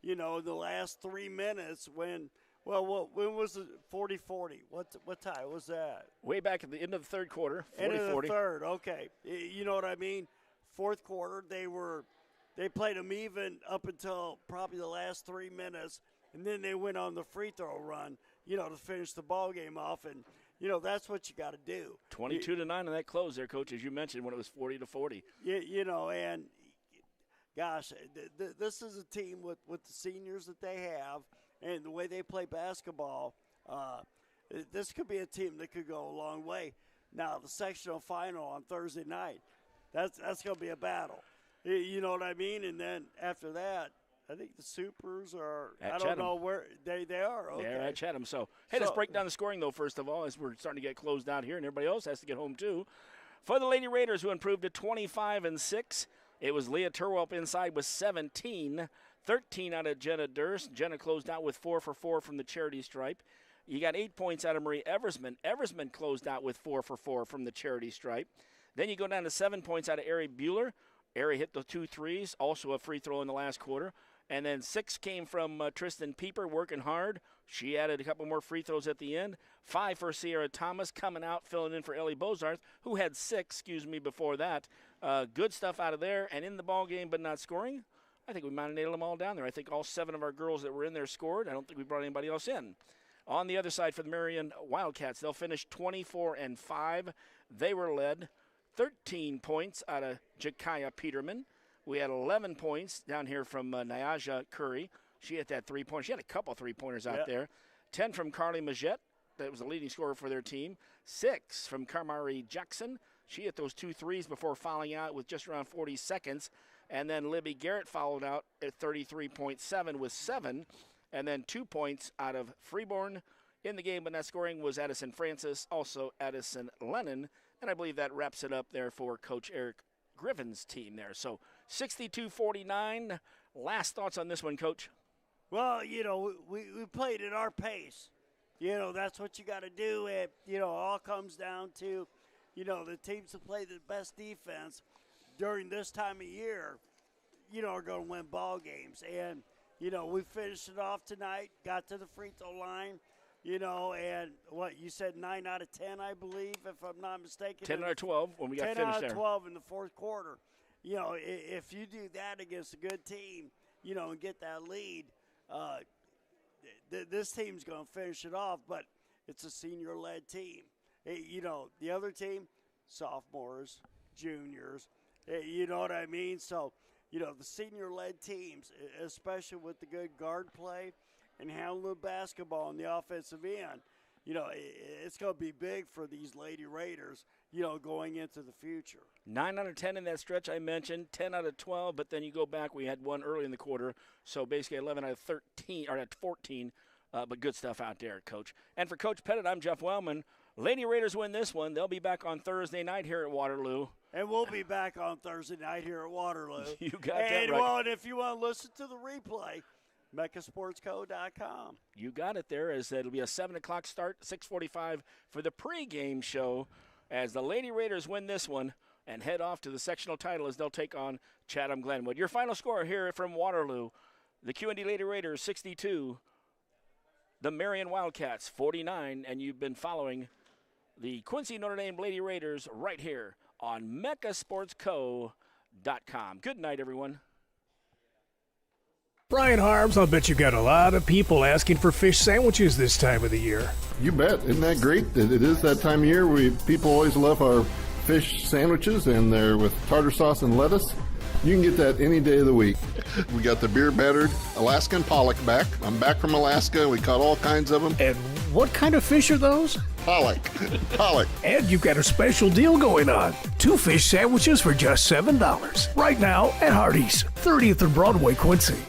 S2: the last 3 minutes when was it 40-40? What time was that?
S1: Way back at the end of the third quarter, 40-40.
S2: End of the third, okay. You know what I mean? Fourth quarter, they played them even up until probably the last 3 minutes, and then they went on the free throw run, to finish the ball game off, and that's what you got to do.
S1: 22-9 on that close there, Coach, as you mentioned, when it was 40-40.
S2: And gosh, this is a team with the seniors that they have and the way they play basketball. This could be a team that could go a long way. Now, the sectional final on Thursday night, that's going to be a battle. You know what I mean? And then after that, I think the Supers are – I don't know where they are. Okay.
S1: They're at Chatham. So, let's break down the scoring, though, first of all, as we're starting to get closed out here, and everybody else has to get home, too. For the Lady Raiders, who improved to 25-6, it was Leah Turwelp inside with 17, 13 out of Jenna Durst. Jenna closed out with 4 for 4 from the charity stripe. You got 8 points out of Marie Eversman. Eversman closed out with 4 for 4 from the charity stripe. Then you go down to 7 points out of Ari Bueller. Ari hit the 2 threes, also a free throw in the last quarter. And then 6 came from Tristan Pieper, working hard. She added a couple more free throws at the end. 5 for Sierra Thomas, coming out, filling in for Ellie Bozarth, who had 6, before that. Good stuff out of there. And in the ball game, but not scoring. I think we might have nailed them all down there. I think all 7 of our girls that were in there scored. I don't think we brought anybody else in. On the other side for the Marion Wildcats, they'll finish 24-5. They were led 13 points out of Jakaya Peterman. We had 11 points down here from Nyaja Curry. She hit that 3-pointer. She had a couple 3-pointers out there. 10 from Carly Majette. That was the leading scorer for their team. 6 from Kamari Jackson. She hit those 2 threes before fouling out with just around 40 seconds. And then Libby Garrett fouled out at 33.7 with 7. And then 2 points out of Freeborn in the game, but not scoring was Addison Francis, also Addison Lennon. And I believe that wraps it up there for Coach Eric Griffin's team there. So 62-49. Last thoughts on this one, Coach?
S2: Well, we played at our pace. That's what you got to do. It, all comes down to, the teams that play the best defense during this time of year, are going to win ball games. And, we finished it off tonight, got to the free throw line, and what, you said 9 out of 10, I believe, if I'm not mistaken.
S1: 10 out of 12 when we got finished there.
S2: 10 out of 12 in the fourth quarter. If you do that against a good team, and get that lead, this team's going to finish it off, but it's a senior-led team. The other team, sophomores, juniors, you know what I mean? So, the senior-led teams, especially with the good guard play and handling the basketball on the offensive end, it's going to be big for these Lady Raiders, going into the future.
S1: 9 out of 10 in that stretch I mentioned, 10 out of 12, but then you go back, we had one early in the quarter, so basically 11 out of 13, or at 14, but good stuff out there, Coach. And for Coach Pettit, I'm Jeff Wellman. Lady Raiders win this one. They'll be back on Thursday night here at Waterloo.
S2: And we'll be back on Thursday night here at Waterloo.
S1: You got that right.
S2: Well, and if you want to listen to the replay, meccasportsco.com.
S1: You got it there, as it'll be a 7 o'clock start, 6:45 for the pregame show as the Lady Raiders win this one and head off to the sectional title as they'll take on Chatham Glenwood. Your final score here from Waterloo, the QND Lady Raiders 62, the Marion Wildcats 49, and you've been following the Quincy Notre Dame Lady Raiders right here on meccasportsco.com. Good night, everyone.
S13: Brian Harms, I'll bet you got a lot of people asking for fish sandwiches this time of the year.
S9: You bet. Isn't that great? It is that time of year. People always love our fish sandwiches, and they're with tartar sauce and lettuce. You can get that any day of the week. We got the beer-battered Alaskan pollock back. I'm back from Alaska. We caught all kinds of them.
S13: And what kind of fish are those?
S9: Pollock. Pollock.
S13: And you've got a special deal going on. 2 fish sandwiches for just $7. Right now at Hardee's, 30th and Broadway, Quincy.